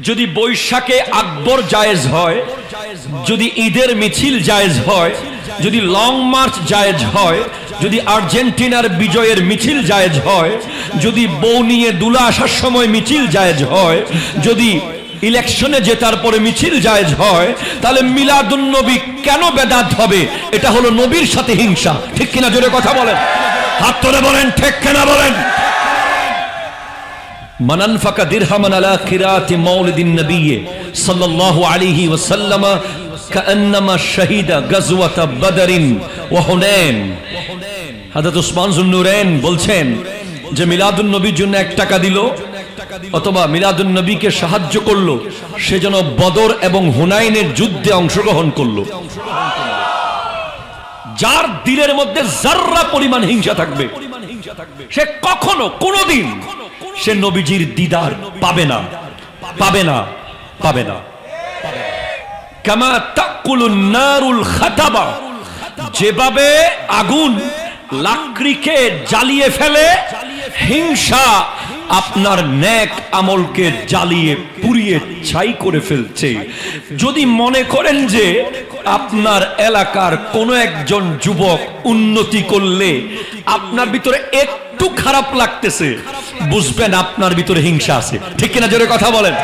যদি বৈশাখে আকবর জায়েজ হয়, যদি ঈদের মিছিল জায়েজ হয়, যদি লং মার্চ জায়েজ হয়, যদি আর্জেন্টিনার বিজয়ের মিছিল জায়েজ হয়, যদি বউ নিয়ে দুলা আসার সময় মিছিল জায়েজ হয়, যদি ইলেকশনে জেতার পরে মিছিল জায়েজ হয়, তাহলে মিলাদুন নবী কেন বেদাত হবে? এটা হলো নবীর সাথে হিংসা। ঠিক কিনা? জোরে কথা বলেন, হাত তুলে বলেন ঠিক কিনা বলেন। মান আনফাকা দিরহামান আলা কিরাতি মাউলিদিন নবী সাল্লাল্লাহু আলাইহি ওয়াসাল্লাম কাআন্নামা শাহিদা গাজওয়াতা বদরিন ওয়া হুনাইন। হযরত উসমান যুন্নুরাইন বলছেন যে মিলাদুন নবীর জন্য 1 টাকা দিল অথবা মিলাদুন নবীকে সাহায্য করলো, সে যেন বদর এবং হুনাইনের যুদ্ধে অংশগ্রহণ করলো। যার দিলের মধ্যে যাররা পরিমাণ হিংসা থাকবে, সে কখনো কোনোদিন সে নবীজির দিদার পাবে না, পাবে না, পাবে না। কামা তাকুলুন নারুল খাতাবা, যেভাবে আগুন লাকড়িকে জ্বালিয়ে ফেলে, হিংসা আপনার নেক আমলকে জ্বালিয়ে পুড়িয়ে ছাই করে ফেলছে। যদি মনে করেন যে আপনার এলাকার কোন একজন যুবক উন্নতি করলে আপনার ভিতরে একটু খারাপ লাগতেছে, বুঝবেন আপনার ভিতরে হিংসা আছে। ঠিক কিনা? জোরে কথা বলেন।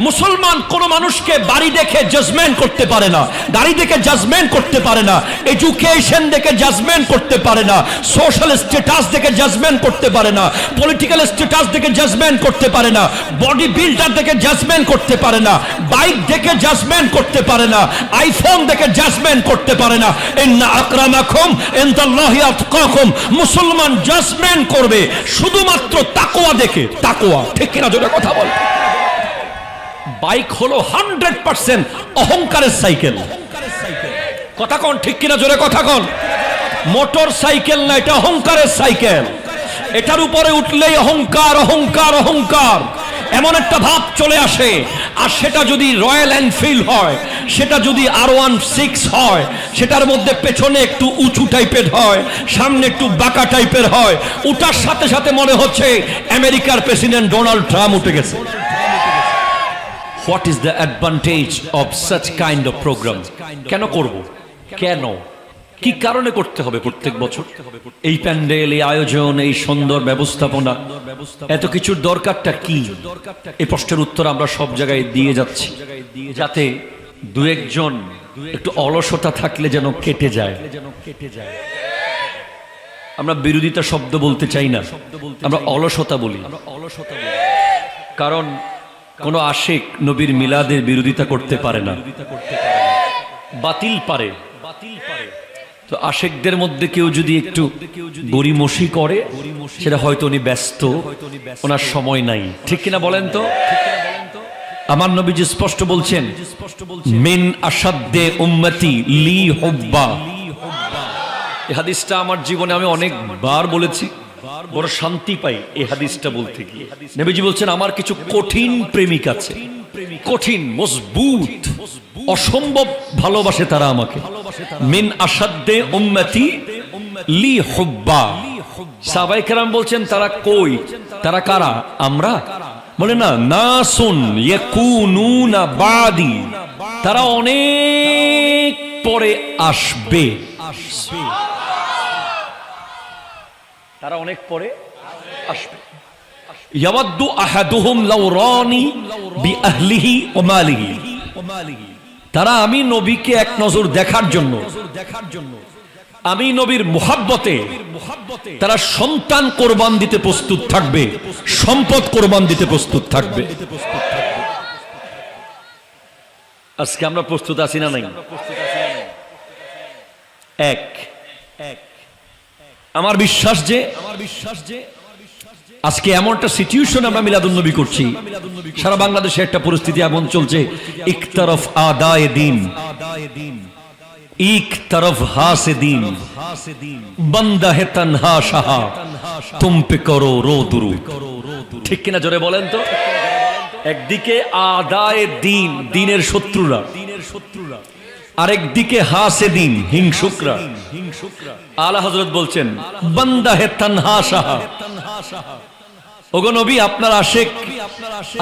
মুসলমান কোন মানুষকে বাড়ি দেখে জাজমেন্ট করতে পারে না, গাড়ি দেখে জাজমেন্ট করতে পারে না, এডুকেশন দেখে জাজমেন্ট করতে পারে না, সোশ্যাল স্ট্যাটাস দেখে জাজমেন্ট করতে পারে না, পলিটিক্যাল স্ট্যাটাস দেখে জাজমেন্ট করতে পারে না, বডি বিল্ডার দেখে জাজমেন্ট করতে পারে না, বাইক দেখে জাজমেন্ট করতে পারে না, আইফোন দেখে জাজমেন্ট করতে পারে না। ইন্না আকরামাকুম ইনদাল্লাহি আতকাকুম। মুসলমান জাজমেন্ট করবে শুধুমাত্র তাকওয়া দেখে। তাকওয়া। ঠিক কিনা? জোরে কথা বল। বাইক হলো 100% অহংকারের সাইকেল। কথা কোন? ঠিক কিনা? জোরে কথা কোন। মোটর সাইকেল না, এটা অহংকারের সাইকেল। এটার উপরে উঠলেই অহংকার, অহংকার, অহংকার, এমন একটা ভাব চলে আসে। আর সেটা যদি রয়্যাল এনফিল্ড হয়, সেটা যদি R16 হয়, সেটার মধ্যে পেছনে একটু উঁচু টাইপের হয়, সামনে একটু বাঁকা টাইপের হয়, ওটার সাথে সাথে মনে হচ্ছে আমেরিকার প্রেসিডেন্ট ডোনাল্ড ট্রাম্প উঠে গেছে। What is the advantage of such kind of program? কেন করব? কেন? কি কারণে করতে হবে প্রত্যেক বছর? এই প্যান্ডেল, এই আয়োজন, এই সুন্দর ব্যবস্থাপনা, এত কিছুর দরকারটা কি? এই প্রশ্নের উত্তর আমরা সব জায়গায় দিয়ে যাচ্ছি, যাতে দু একজন একটু অলসতা থাকলে যেন কেটে যায়। আমরা বিরোধিতা শব্দ বলতে চাই না, আমরা অলসতা বলি। কারণ কোন আশিক নবীর মিলাদের বিরোধিতা করতে পারে না, বাতিল পারে। তো আশিকদের মধ্যে কেউ যদি একটু গড়িমসি করে, সেটা হয়তো উনি ব্যস্ত, ওনার সময় নাই। ঠিক কিনা বলেন তো? আমার নবীজি স্পষ্ট বলছেন, মিন আসাদ্দে উম্মতি লি হুব্বা। এই হাদিসটা আমার জীবনে আমি অনেকবার বলেছি, বড় শান্তি পাই এই হাদিসটা বলতে গিয়ে। নবীজি বলছেন, আমার কিছু কঠিন প্রেমিক আছে, কঠিন, মজবুত, অসম্ভব ভালোবাসে তারা আমাকে। মিন আসাদ্দে উম্মতি লি হুব্বা। সাহাবায়ে কেরাম বলছেন, তারা কই? তারা কারা? আমরা? বলে না, নাসুন ইয়াকুনুনা বাদি, তারা অনেক পরে আসবে। তারা অনেক পরে আসবে। ইয়াওয়াদ্দু আহাদুহুম লাউ রানি বিআহলিহি ওয়া মালিহি। তারা আমি নবীকে এক নজর দেখার জন্য, আমি নবীর মুহাব্বতে তারা সন্তান কোরবান দিতে প্রস্তুত থাকবে, সম্পদ কোরবান দিতে প্রস্তুত থাকবে। আজকে আমরা প্রস্তুত আছি না নাই? এক, আমার বিশ্বাস যে আজকে এমন একটা সিচুয়েশন আমরা মিলাদুন নবী করছি, সারা বাংলাদেশে একটা পরিস্থিতি এমন চলছে, এক তরফ আদায়ে দ্বীন, এক তরফ হাসে দ্বীন, বান্দা হে তনহা শাহা, তুম পে করো রো দুরুদ। ঠিক কিনা? জোরে বলেন তো। একদিকে আদায়ে দ্বীন, দ্বীনের শত্রুরা, আরেকদিকে হাসে দ্বীন, হিংসুকরা। আলা হযরত বলছেন, বান্দা হে তনহা শাহা, ওগো নবী আপনার আশিক,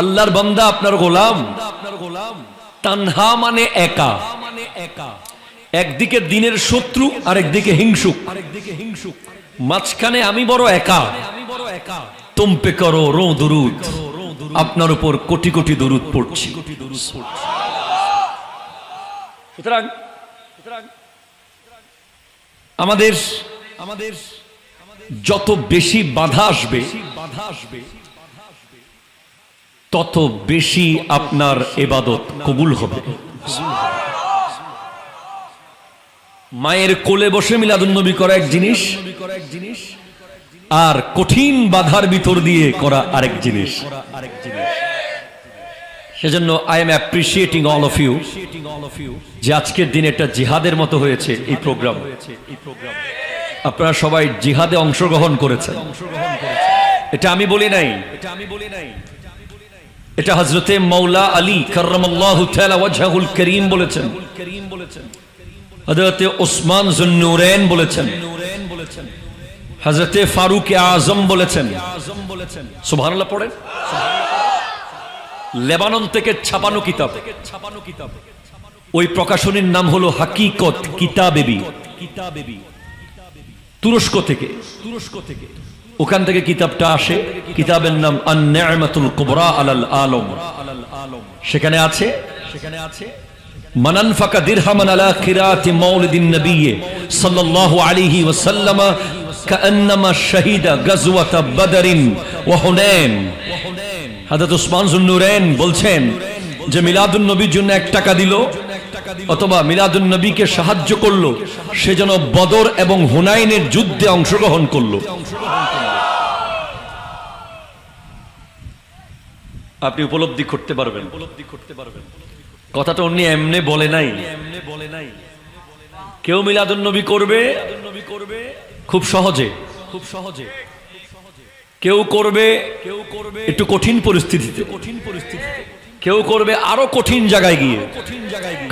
আল্লাহর বান্দা, আপনার গোলাম। তানহা মানে একা, একদিকে দিনের শত্রু আর একদিকে হিংসুক, মাঝখানে আমি বড় একা। তুম পে করো রো দুরুদ, আপনার উপর কোটি কোটি দুরুদ পড়ছি। সুতরাং আমাদের যত বেশি বাধা আসবে তত বেশি আপনার ইবাদত কবুল হবে। মায়ের কোলে বসে মিলাদুন্নবী করা এক জিনিস, আর কঠিন বাধার ভিতর দিয়ে করা আরেক জিনিস। সেজন্য I am appreciating all of you যে আজকের দিন এটা জিহাদের মতো হয়েছে। এই প্রোগ্রাম আপনারা সবাই জিহাদে অংশগ্রহণ করেছেন, এটা আমি বলি নাই, এটা হযরতে মাওলা আলী কাররামাল্লাহু তাআলা ওয়াজহুল করিম বলেছেন, হযরতে ওসমান যুন্নুরাইন বলেছেন, হযরতে ফারুক আজম বলেছেন। সুবহানাল্লাহ পড়েন। লেবানন থেকে ছাপানো কিতাব, ওই প্রকাশনীর নাম হলো হাকিকত কিতাবেবি, তুরস্ক থেকে। ওখান থেকে কিতাবটা আসে, কিতাবের নাম আন-নি'মাতুল কুবরা আলাল আলম। সেখানে আছে মান আনফাকা দিরহামান আলা কিরাতি মাউলিদিন নবী সাল্লাল্লাহু আলাইহি ওয়াসাল্লাম কাআন্নামা শাহিদা গাজওয়াতা বদরিন ওয়া হুনাইন। হযরত ওসমান যুন্নুরাইন বলছেন যে মিলাদুন নবীর জন্য 1 টাকা দিল অথবা মিলাদুন নবীকে সাহায্য করলো, সে যেন বদর এবং হুনাইনের যুদ্ধে অংশগ্রহণ করলো। আপনি উপলব্ধি করতে পারবেন কথাটা উনি এমনি বলে নাই। কেউ মিলাদুন নবী করবে খুব সহজে, কেউ করবে একটু কঠিন পরিস্থিতিতে, কেউ করবে আরো কঠিন জায়গায় গিয়ে।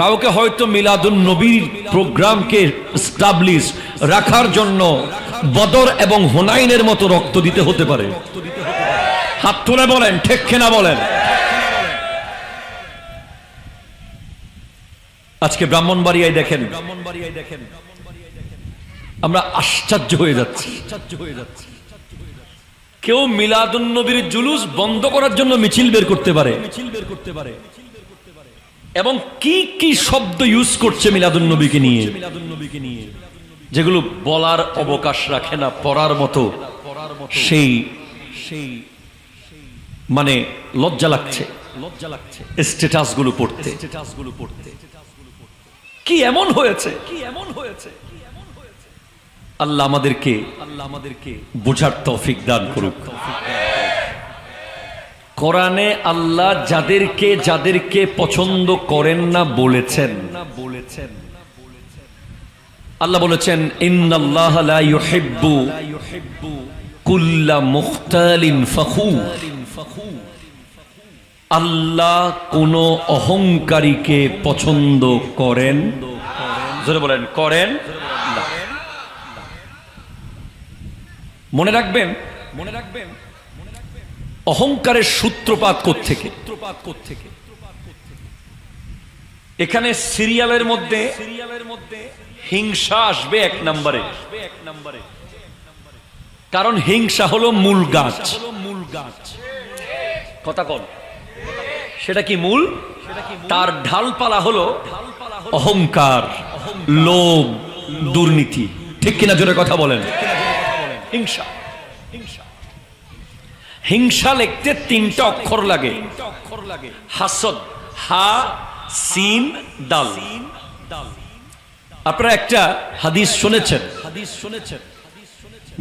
কাউকে হয়তো মিলাদুন নবীর প্রোগ্রামকে এস্টাবলিশ রাখার জন্য বদর এবং হুনাইনের মতো রক্ত দিতে হতে পারে। হাত তুলে বলেন ঠিক কিনা বলেন। আজকে ব্রাহ্মণবাড়িয়ায় দেখেন, আমরা আশ্চর্য হয়ে যাচ্ছি। কেউ মিলাদুন নবীর জুলুস বন্ধ করার জন্য মিছিল বের করতে পারে, এবং কি কি শব্দ ইউজ করছে মিলাদুন নবীকে নিয়ে, যেগুলো বলার অবকাশ রাখে না, পড়ার মতো। সেই মানে লজ্জা লাগছে স্ট্যাটাস গুলো পড়তে। কি এমন হয়েছে, আল্লাহ আমাদেরকে বোঝার তৌফিক দান করুক। কোরআনে আল্লাহ যাদেরকে পছন্দ করেন না বলেছেন, আল্লাহ বলেছেন ইন্নাল্লাহা লা ইউহিব্বু কুল্লা মুখতালিন ফখুর। আল্লাহ কোন অহংকারীকে পছন্দ করেন, জোরে বলেন করেন না। মনে রাখবেন অহংকারের সূত্রপাত কোত্থেকে। এখানে সিরিয়ালের মধ্যে হিংসা আসবে 1 নম্বরে, কারণ হিংসা হলো মূল গাছ। কথা কন, সেটা কি মূল? তার ঢালপালা হলো অহংকার, লোভ, দুর্নীতি। ঠিক কিনা জোরে কথা বলেন। হিংসা, হিংসা লিখতে 3টা অক্ষর লাগে, হাসদ, হা সিন দাল। আপনারা একটা হাদিস শুনেছেন,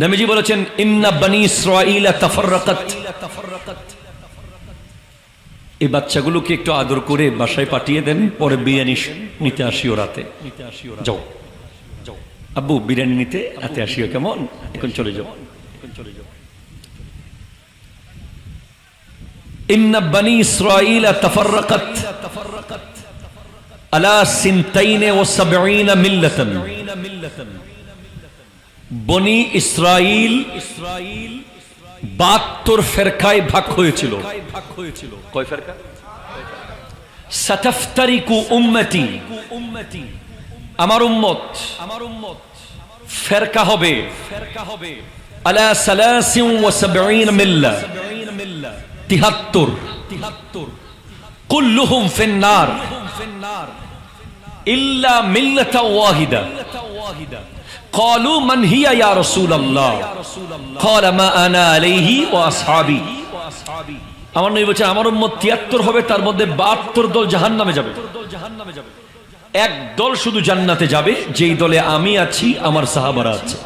নবীজি বলেছেন ইন্না বনি ইসরাঈল তাফাররাকাত। এই বাচ্চাগুলোকে একটু আদর করে বাসায় পাঠিয়ে দেন, পরে বিরিয়ানি নিতে আসিও রাতে। যাও আব্বু বিরিয়ানি নিতে রাতে আসিও, কেমন? এখন চলে যাও। ইন্না বনি ইসরাঈল তাফাররাকাত আলা 72 মিল্লাতান। বনি ইসরাঈল 72 ফেরকায় ভাগ হয়েছিল। কয় ফেরকা? সাতাফতারিকু উম্মতি, আমার উম্মত ফেরকা হবে আলা 73 মিল্লা, 73, কুল্লুহুম ফিন্নার ইল্লা মিল্লাতা ওয়াহিদা। قالوا من هي يا رسول الله قال ما انا عليه واصحابي। আমার নবী বলেছেন আমার উম্মত 73 হবে, তার মধ্যে 72 দল জাহান্নামে যাবে, এক দল শুধু জান্নাতে যাবে, যেই দলে আমি আছি, আমার সাহাবারা আছে।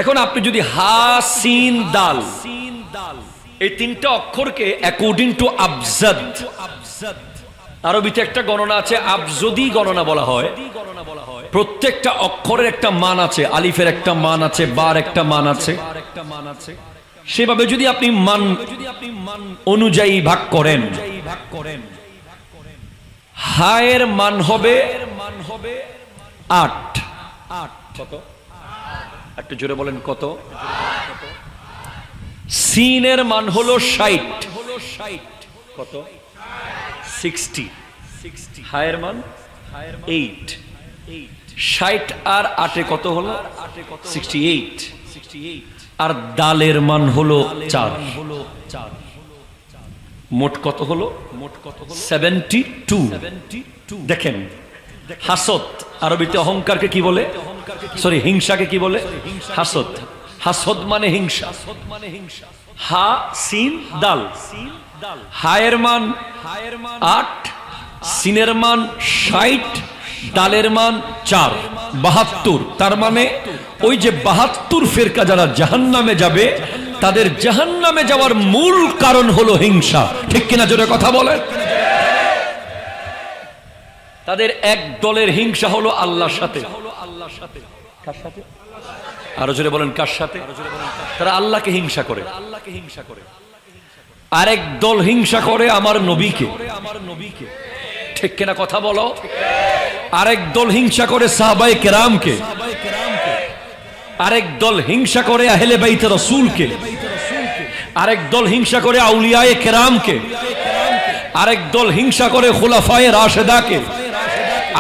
এখন আপনি যদি হা সিন দাল এই তিনটা অক্ষরকে অ্যাকর্ডিং টু আবজাদ, আরবিতে একটা গণনা আছে আবজদি গণনা বলা হয়, প্রত্যেকটা অক্ষরের একটা মান আছে, আলিফের একটা মান আছে, বার একটা মান আছে, সেভাবে যদি আপনি মান অনুযায়ী ভাগ করেন, হায়ের মান হবে 8। কত? একটু জোরে বলেন কত? সিনের মান হলো 60। কত? 60। হায়ের মান 8। 60 আর 8 কত হলো? 68। আর দালের মান হলো 4। মোট কত হলো? 72। দেখেন, হাসদ আরবিতে অহংকারকে কি বলে? সরি, হিংসাকে কি বলে? হাসদ। হাসদ মানে হিংসা। হা সিন দাল। হায়ের মান 8, সিনের মান 60, দালের মান 4, 72। তার মানে ওই যে 72 ফেরকা যারা জাহান্নামে যাবে, তাদের জাহান্নামে যাওয়ার মূল কারণ হলো হিংসা। ঠিক কিনা জোরে কথা বলেন? তাদের এক দলের হিংসা হলো আল্লাহর সাথে। কার সাথে? আরো জোরে বলেন কার সাথে? তারা আল্লাহকে হিংসা করে। আরেক দল হিংসা করে আমার নবীকে। ঠিক কিনা কথা বলো? আরেক দল হিংসা করে সাহাবায়ে কেরামকে। আরেক দল হিংসা করে আহলে বাইতে রাসূলকে। আরেক দল হিংসা করে আউলিয়ায়ে কেরামকে। আরেক দল হিংসা করে খুলাফায়ে রাশেদাকে।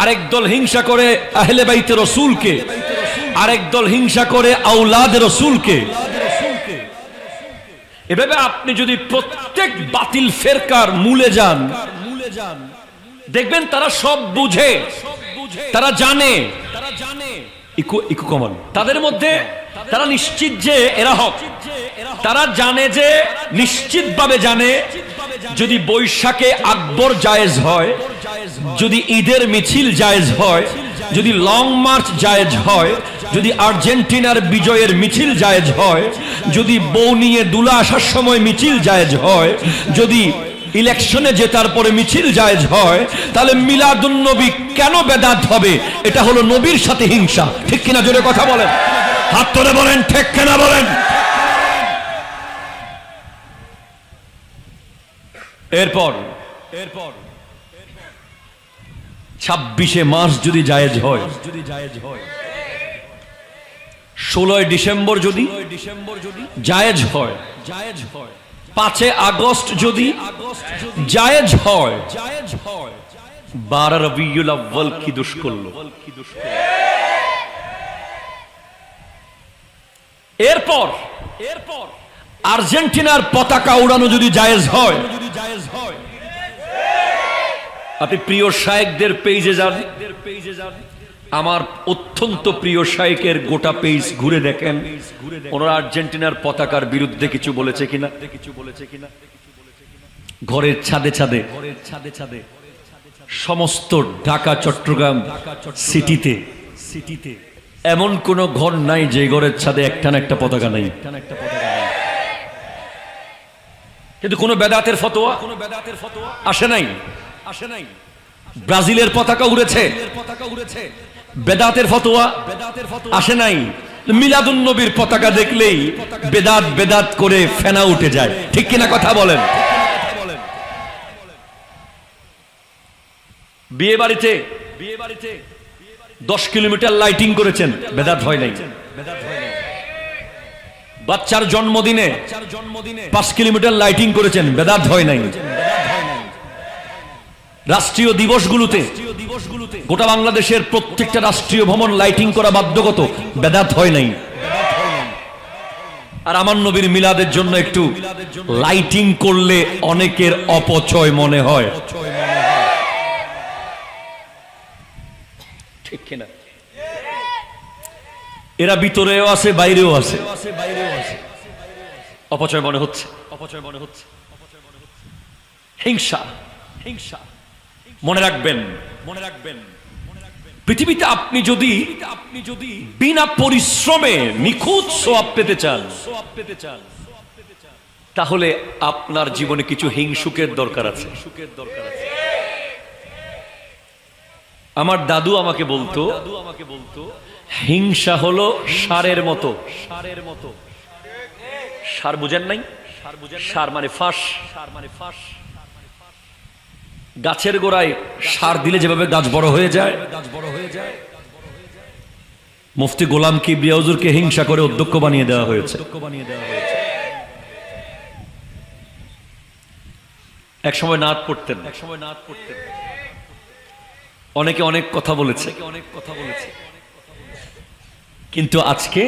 আরেক দল হিংসা করে আহলে বাইতে রাসূলকে। আরেক দল হিংসা করে আওলাদে রাসূলকে। এভাবে আপনি যদি প্রত্যেক বাতিল ফেরকার মূলে যান, দেখবেন তারা সব বুঝে, তারা জানে, ইকো কমন তাদের মধ্যে, তারা নিশ্চিত যে এরা হক। তারা জানে যে, নিশ্চিতভাবে জানে, যদি বৈশাখে আকবর জায়েজ হয়, যদি ঈদের মিছিল জায়েজ হয়, যদি লং মার্চ জায়েজ হয়, যদি আর্জেন্টিনার বিজয়ের মিছিল জায়েজ হয়, যদি বউ নিয়ে দুলা আসার সময় মিছিল জায়েজ হয়, যদি ইলেকশনে জেতার পরে মিছিল জায়েজ হয়, তাহলে মিলাদুন নবী কেন বেদাত হবে? এটা হলো নবীর সাথে হিংসা। ঠিক কিনা জোরে কথা বলেন? হাত তুলে বলেন ঠিক কিনা বলেন? এরপর 26শে মার্চ যদি জায়েজ হয়, 16ই ডিসেম্বর যদি জায়েজ হয়, 5 আগস্ট যদি জায়েজ হয়, 12 রবিউল আউয়াল কি দোষ করলো? এরপর আর্জেন্টিনার পতাকা উড়ানো যদি জায়েজ হয়, আপনি প্রিয় শায়েখদের পেজে যান, আমার অত্যন্ত প্রিয় শায়েখের গোটা পেজ ঘুরে দেখেন, ওনারা আর্জেন্টিনার পতাকার বিরুদ্ধে কিছু বলেছে কিনা। ঘরের ছাদে ছাদে, সমস্ত ঢাকা চট্টগ্রাম সিটিতে এমন কোন ঘর নাই যে ঘরের ছাদে একটা না একটা পতাকা নাই। কিন্তু কোন বেদাতের ফতোয়া আসে নাই। ব্রাজিলের পতাকা উড়েছে, বেদাতের ফতোয়া আসে নাই। মিলাদুন নবীর পতাকা দেখলেই বেদাত বেদাত করে ফেনা উঠে যায়। ঠিক কিনা কথা বলেন? বিয়ে বাড়িতে 10 কিলোমিটার লাইটিং করেছেন, বেদাত হয় নাই। বাচ্চার জন্মদিনে 5 কিলোমিটার লাইটিং করেছেন, বেদাত হয় নাই। রাষ্ট্রীয় দিবসগুলোতে গোটা বাংলাদেশের প্রত্যেকটা রাষ্ট্রীয় ভবন লাইটিং করা বাধ্যগত, বেদাত হয় নাই। আর আমার নবীর মিলাদের জন্য একটু লাইটিং করলে অনেকের অপচয় মনে হয়, ঠিক কিনা? এরা ভিতরেও আছে, বাইরেও আছে, অপচয় মনে হচ্ছে, অপচয় মনে হচ্ছে, হিংসা, হিংসা। মনে রাখবেন, মনে রাখবেন, পৃথিবীতে আপনি যদি বিনা পরিশ্রমে নিখুঁত সওয়াব পেতে চান, তাহলে আপনার জীবনে কিছু হিংসুকের দরকার আছে। আমার দাদু আমাকে বলতো, হিংসা হলো ষাঁড়ের মতো। ষাঁড় বুঝেন নাই? ষাঁড় মানে ফাঁস। গাছের গোড়ায় সার দিলে যেভাবে গাছ বড় হয়ে যায়, মুফতি গোলাম কিবরিয়া হুজুরকে হিংসা করে অধ্যক্ষ বানিয়ে দেওয়া হয়েছে। এক সময় নাত পড়তেন, অনেকে অনেক কথা বলেছে, কিন্তু আজকে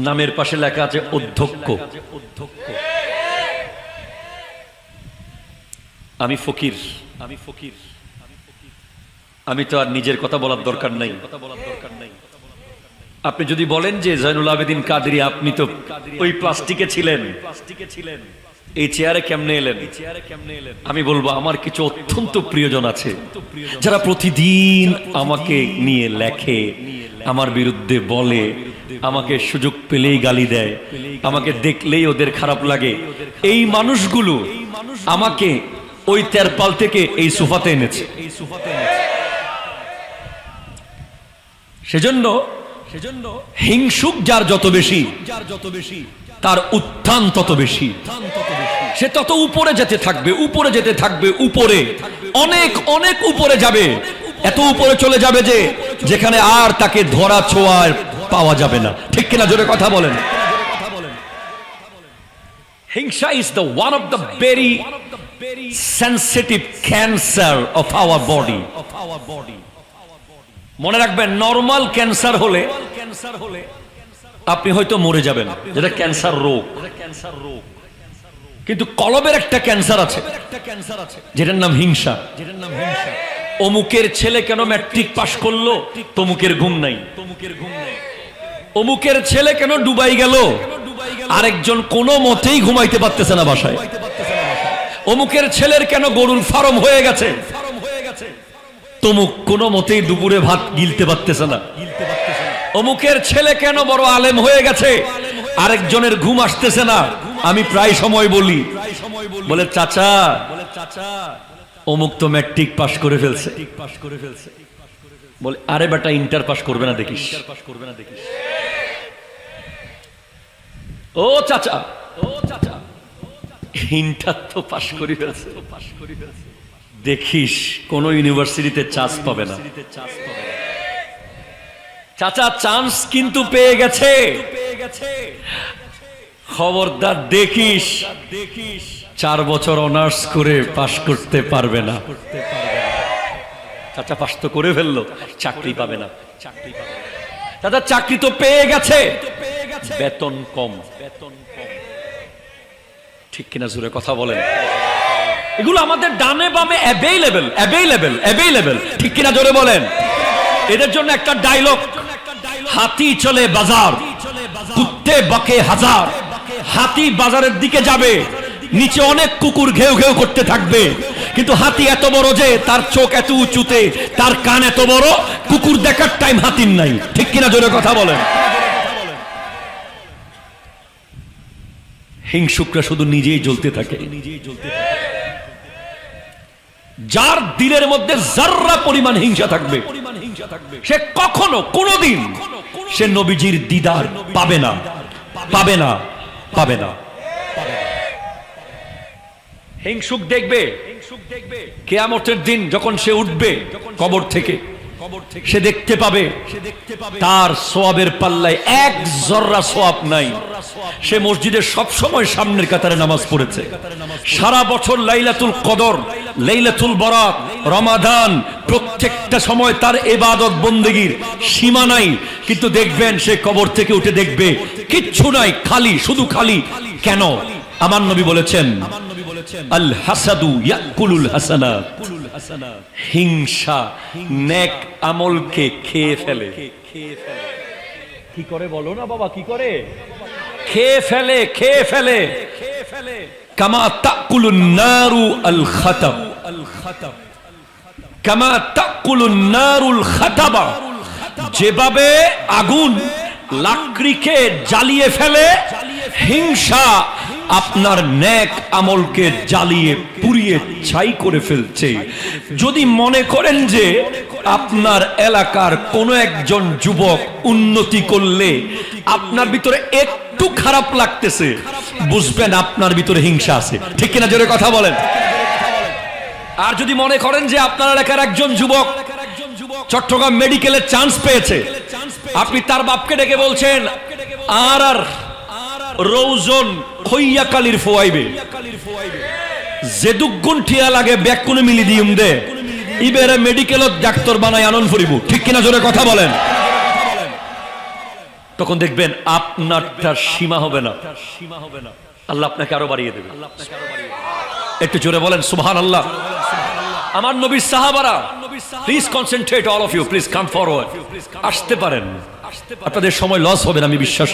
নামের পাশে লেখা আছে অধ্যক্ষ। আমি ফকির, আমি তো আর নিজের কথা বলার দরকার নাই। আপনি যদি বলেন যে জয়নুল আবেদিন কাদেরী আপনি তো ওই প্লাস্টিকে ছিলেন, এই চেয়ারে কেমনে এলেন, আমি বলবো আমার কিছু অত্যন্ত প্রিয়জন আছে যারা প্রতিদিন আমাকে নিয়ে লেখে, আমার বিরুদ্ধে বলে, আমাকে সুযোগ পেলেই গালি দেয়, আমাকে দেখলেই ওদের খারাপ লাগে। এই মানুষগুলো আমাকে ওই তেরপাল থেকে এই সোফাতে এনেছে। সেজন্য হিংসুক যার যত বেশি, তার উত্থান তত বেশি। সে তত উপরে যেতে থাকবে, উপরে যেতে থাকবে, উপরে, অনেক অনেক উপরে যাবে। এত উপরে চলে যাবে যে যেখানে আর তাকে ধরা ছোঁয়া পাওয়া যাবে না, ঠিক কিনা? জোরে কথা বলেন। হিংসা is the one of the very sensitive cancer of our body. মনে রাখবেন, নরমাল ক্যান্সার হলে আপনি হয়তো মরে যাবেন, যেটা ক্যান্সার রোগ। কিন্তু কলবের একটা ক্যান্সার আছে, যেটার নাম হিংসা। অমুকের ছেলে কেন ম্যাট্রিক পাশ করলো, তমুকের ঘুম নাই। অমুকের ছেলে কেন ডুবাই গেল, আরেকজন কোনো মতেই ঘুমাইতে পারতেছে না বাসায়। অমুকের ছেলের কেন গরুর ফার্ম হয়ে গেছে, তমুক কোনো মতেই দুপুরে ভাত গিলতে পারতেছে না। অমুকের ছেলে কেন বড় আলেম হয়ে গেছে, আরেকজনের ঘুম আসতেছে না। আমি প্রায় সময় বলি, বলে চাচা অমুক তো ম্যাট্রিক পাস করে ফেলছে, বলে আরে বেটা ইন্টার পাস করবে না দেখিস। ও চাচা, ইন্টার তো পাস করে ফেলছে, দেখিস কোন ইউনিভার্সিটিতে চান্স পাবে না। চাচা চান্স কিন্তু পেয়ে গেছে, খবরদার দেখিস 4 বছর অনার্স করে পাস করতে পারবে না। চাচা পাস তো করে ফেললো, চাকরি পাবে না। চাচা চাকরি তো পেয়ে গেছে, বেতন কম। ঠিক কিনা জোরে কথা বলেন? এগুলো আমাদের ডানে বামে অ্যাভেইলেবল, ঠিক কিনা জোরে বলেন? এদের জন্য একটা ডায়লগ, হাতি চলে বাজার, কুত্তে বকে হাজার। হাতি বাজারের দিকে যাবে, নিচে অনেক কুকুর ঘেউ ঘেউ করতে থাকবে, কিন্তু হাতি এত বড় যে তার চোখ এত উঁচুতে, তার কান এত বড়, কুকুর দেখার টাইম হাতির নাই। ঠিক কিনা জোরে কথা বলেন? হিংসুকরা শুধু নিজেই জ্বলতে থাকে। যার দিলের মধ্যে যাররা পরিমাণ হিংসা থাকবে, সে কখনো কোনোদিন সে নবীজির দিদার পাবে না, পাবে না, পাবে না। হিংসুক দেখবে কিয়ামতের দিন যখন সে উঠবে কবর থেকে, সে দেখতে পাবে তার সওয়াবের পাল্লায় এক জররা সওয়াব নাই। সে মসজিদে সব সময় সামনের কাতারে নামাজ পড়েছে, সারা বছর লাইলাতুল কদর, লাইলাতুল বরাত, রমাদান, প্রত্যেকটা সময় তার ইবাদত বন্দেগীর সীমা নাই। কিন্তু দেখবেন সে কবর থেকে উঠে দেখবে কিচ্ছু নাই, খালি, শুধু খালি। কেন? আমার নবী বলেছেন, আল হাসাদু ইয়াকুলুল হাসানাত, হিংসা নেক আমলকে খেয়ে ফেলে। কি করে বলো না বাবা, কি করে? খেয়ে ফেলে, খেয়ে ফেলে। কামা তাকুলুন নারু আল খাতাব, কামা তাকুলুন নারুল খাতাবা, যেভাবে আগুন লাকড়িকে জ্বালিয়ে ফেলে, হিংসা আপনার নেক আমলকে জ্বালিয়ে পুড়িয়ে ছাই করে ফেলছে। যদি মনে করেন যে আপনার এলাকার কোন একজন যুবক উন্নতি করলে আপনার ভিতরে একটু খারাপ লাগতেছে, বুঝবেন আপনার ভিতরে হিংসা আছে। ঠিক কিনা? জোরে কথা বলেন। আর যদি মনে করেন যে আপনার এলাকার একজন যুবক চট্টগ্রাম মেডিকেলের চান্স পেয়েছে, আপনি তার বাপকে ডেকে বলছেন, আর আর রৌজন খইয়া কালির ফোয়াইবে, যে দুগুণ ঠিয়া লাগে ব্যাক কোনে মিলি দিউম দে, ইবেরে মেডিকেলত ডাক্তার বানাই আনন্দ ফুরিব। ঠিক কিনা? জোরে কথা বলেন। তখন দেখবেন আপনারটা সীমা হবে না, আল্লাহ আপনাকে আরো বাড়িয়ে দেবে। একটু জোরে বলেন সুবহানাল্লাহ। আমার নবীর সাহাবারা, please concentrate, all of you please come forward, আসতে পারেন। আপনাদের সময় লস হবে না, আমি বিশ্বাস,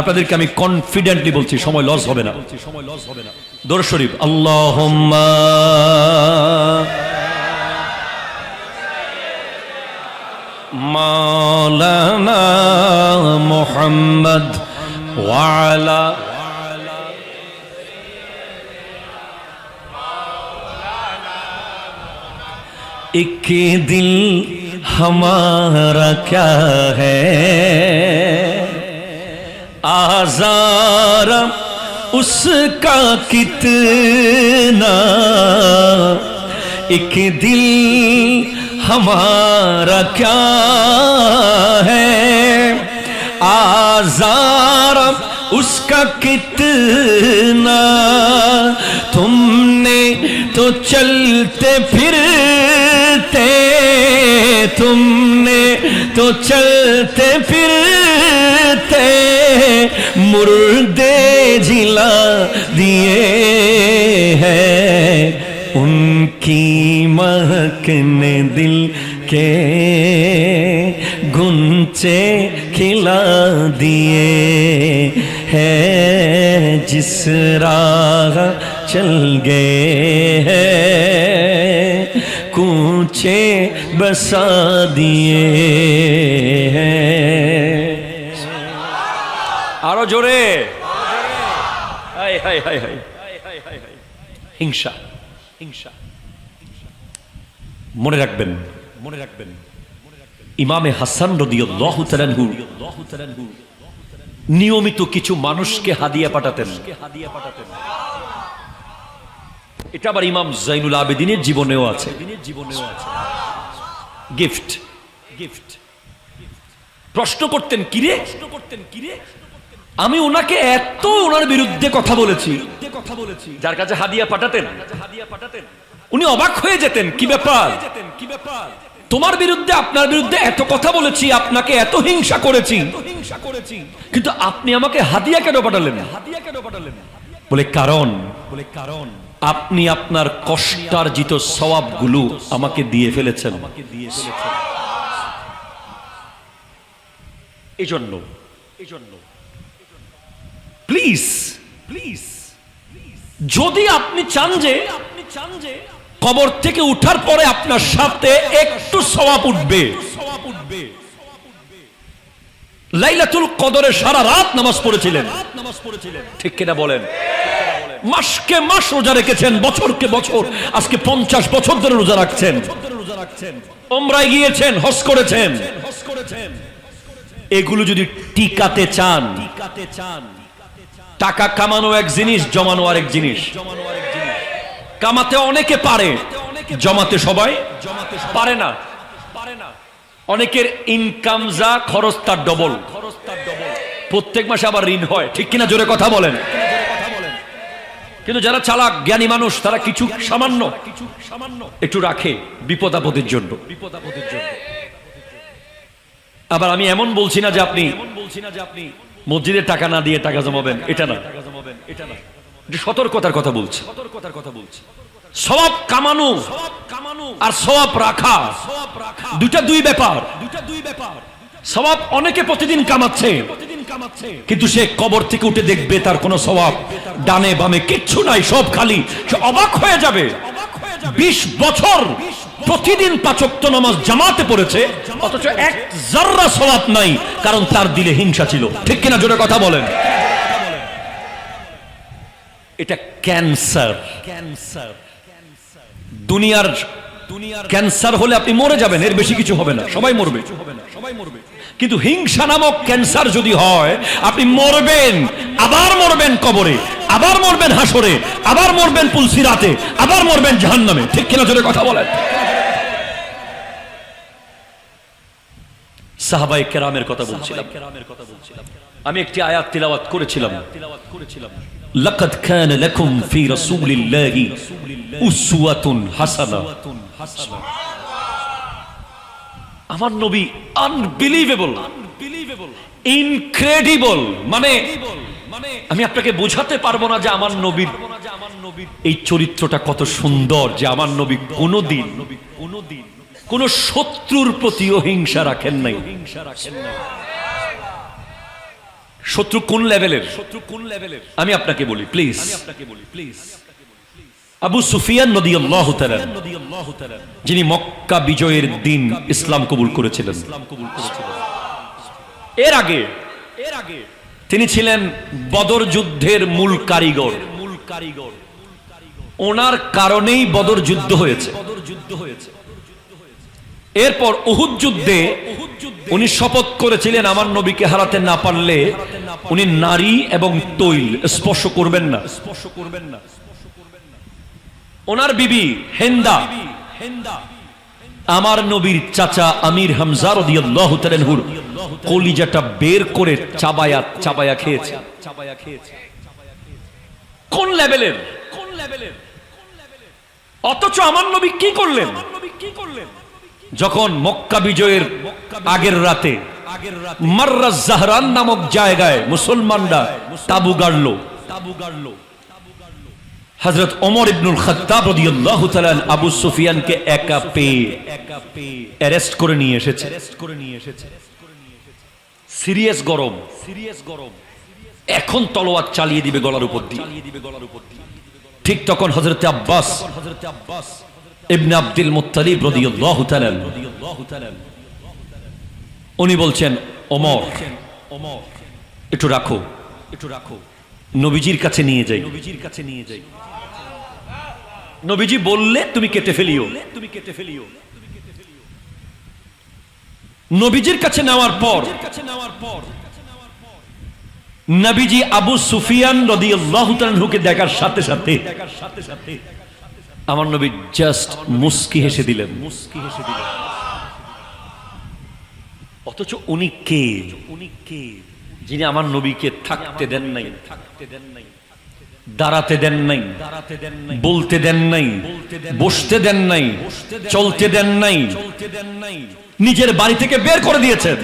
আপনাদেরকে আমি কনফিডেন্টলি বলছি সময় লস হবে না। দরুদ শরীফ, আল্লাহুম্মা মাওলানা মুহাম্মদ ওয়া আলা एक दिल हमारा क्या है, आज़ार उसका कितना, एक दिल हमारा क्या है, आज़ार उसका कितना, तुमने तो चलते फिरते, तुमने तो चलते फिरते मुर्दे जिला दिए हैं, उनकी महकने दिल के गुंचे खिला दिए हैं, जिस राह चल गए हैं कूचे बसा दिए हैं। आरो जोरे, हाय हाय हाय हाय, হিংসা, হিংসা। মনে রাখবেন, মনে রাখবেন, ইমামে হাসান রাদিয়াল্লাহু তাআলা আনহু নিয়মিত কিছু মানুষকে হাদিয়া পাঠাতেন। এটা আবার ইমাম জাইনুল আবেদিনের জীবনেও আছে। Gift, gift. প্রশ্ন করতেন, কিরে আমি ওনাকে এত ওনার বিরুদ্ধে কথা বলেছি, যার কাছে হাদিয়া পাঠাতেন উনি অবাক হয়ে যেতেন, কি ব্যাপার, তোমার বিরুদ্ধে, আপনার বিরুদ্ধে এত কথা বলেছি, আপনাকে এত হিংসা করেছি, কিন্তু আপনি আমাকে হাদিয়া কেন পাঠালেন? বলে কারণ, আপনি আপনার কষ্টার্জিত সওয়াবগুলো আমাকে দিয়ে ফেলেছেন। এজন্য প্লিজ, প্লিজ, যদি আপনি চান যে কবর থেকে উঠার পরে আপনার সাথে একটু সওয়াব উঠবে, লাইলাতুল কদরে সারা রাত নামাজ পড়েছিলেন, ঠিক কিনা বলেন? মাসকে মাস রোজা রেখেছেন, বছরকে বছর, আজকে 50 বছর ধরে রোজা রাখছেন, উমরায় গিয়েছেন, হজ করেছেন, এগুলো যদি টিকাতে চান, টাকা কামানো এক জিনিস, জমানো আরেক জিনিস। কামাতে অনেকে পারে, জমাতে সবাই পারে না। অনেকের ইনকাম যা খরচ তার ডবল, প্রত্যেক মাসে আবার ঋণ হয়, ঠিক কিনা জোরে কথা বলেন। কিন্তু যারা চালাক জ্ঞানী মানুষ তারা কিছু সামান্য একটু রাখে বিপদ আপদের জন্য। আবার আমি এমন বলছি না যে আপনি মসজিদে টাকা না দিয়ে টাকা জমাবেন, এটা না, সতর্কতার কথা বলছি। সওয়াব কামানো আর সওয়াব রাখা দুটা দুই ব্যাপার। সওয়াব অনেকে প্রতিদিন কামাচ্ছে, কিন্তু সে কবর থেকে উঠে দেখবে তার কোনো সওয়াব ডানে বামে কিচ্ছু নাই, সব খালি। সে অবাক হয়ে যাবে, 20 বছর প্রতিদিন 5 ওয়াক্ত নামাজ জামাতে পড়েছে, অথচ এক যাররা সওয়াব নাই, কারণ তার দিলে হিংসা ছিল, ঠিক কিনা জোরে কথা বলেন। এটা ক্যান্সার। দুনিয়ার ক্যান্সার হলে আপনি মরে যাবেন, এর বেশি কিছু হবে না, সবাই মরবে। কিন্তু হিংসা নামক ক্যান্সার যদি হয়, আপনি মরবেন, আবার মরবেন কবরে, আবার মরবেন হাসরে, আবার মরবেন পুলসিরাতে, আবার মরবেন জাহান্নামে, ঠিক কিনা জোরে কথা বলেন। সাহাবায়ে কেরামের কথা বলছিলাম। আমি একটি আয়াত তিলাওয়াত করেছিলাম, লাকাদ কানা লাকুম ফি রাসূলিল্লাহি উসওয়াতুন হাসানাহ। আমার নবী আনবিলিভেবল, ইনক্রেডিবল, মানে আমি আপনাকে বোঝাতে পারবো না যে আমার নবীর এই চরিত্রটা কত সুন্দর, যে আমার নবী কোনদিন কোন শত্রুর প্রতিও হিংসা রাখেন নাই। শত্রু কোন লেভেলের আমি আপনাকে বলি প্লিজ। আবু সুফিয়ান রাদিয়াল্লাহু তাআলা, যিনি মক্কা বিজয়ের দিন ইসলাম কবুল করেছিলেন, এর আগে তিনি ছিলেন বদর যুদ্ধের মূল কারিগর। ওনার কারণেই বদর যুদ্ধ হয়েছে। এরপর উহুদ যুদ্ধে উনি শপথ করেছিলেন আমার নবীকে হারাতে না পারলে উনি নারী এবং তৈল স্পর্শ করবেন না। ওনার বিবি হেন্দা আমার নবীর চাচা আমির হামজা রাদিয়াল্লাহু তাআলা আনহুর কলিজাটা বের করে চাবায়া খেয়েছে। কোন লেভেলের! অথচ আমার নবী কি করলেন? যখন মক্কা বিজয়ের আগের রাতে মাররা জাহরান নামক জায়গায় মুসলমানরা তাবু গাড়ল, হযরত ওমর ইবনুল খাত্তাব রাদিয়াল্লাহু তাআলা আবু সুফিয়ানকে একা পেয়ে অ্যারেস্ট করে নিয়ে এসেছে। সিরিয়াস গরম, এখন তলোয়ার চালিয়ে দিবে গলার উপর দিয়ে। ঠিক তখন হযরত আব্বাস ইবনে আব্দুল মুত্তালিব রাদিয়াল্লাহু তাআলা উনি বলছেন, ওমর একটু রাখো, নবীজির কাছে নিয়ে যাই। নবীজি বললে তুমি কেটে ফেলিও। নবীজির কাছে নেওয়ার পর নবীজি আবু সুফিয়ান রাদিয়াল্লাহু তাআলা আনহুকে দেখার সাথে সাথে আমার নবী জাস্ট মুস্কি হেসে দিলেন। অথচ উনি কে? যিনি আমার নবীকে থাকতে দেন নাই, দাঁড়াতে দেন নাই, বলতে দেন নাই, বসতে দেন নাই, চলতে দেন নাই, নিজের বাড়ি থেকে বের করে দিয়েছেন।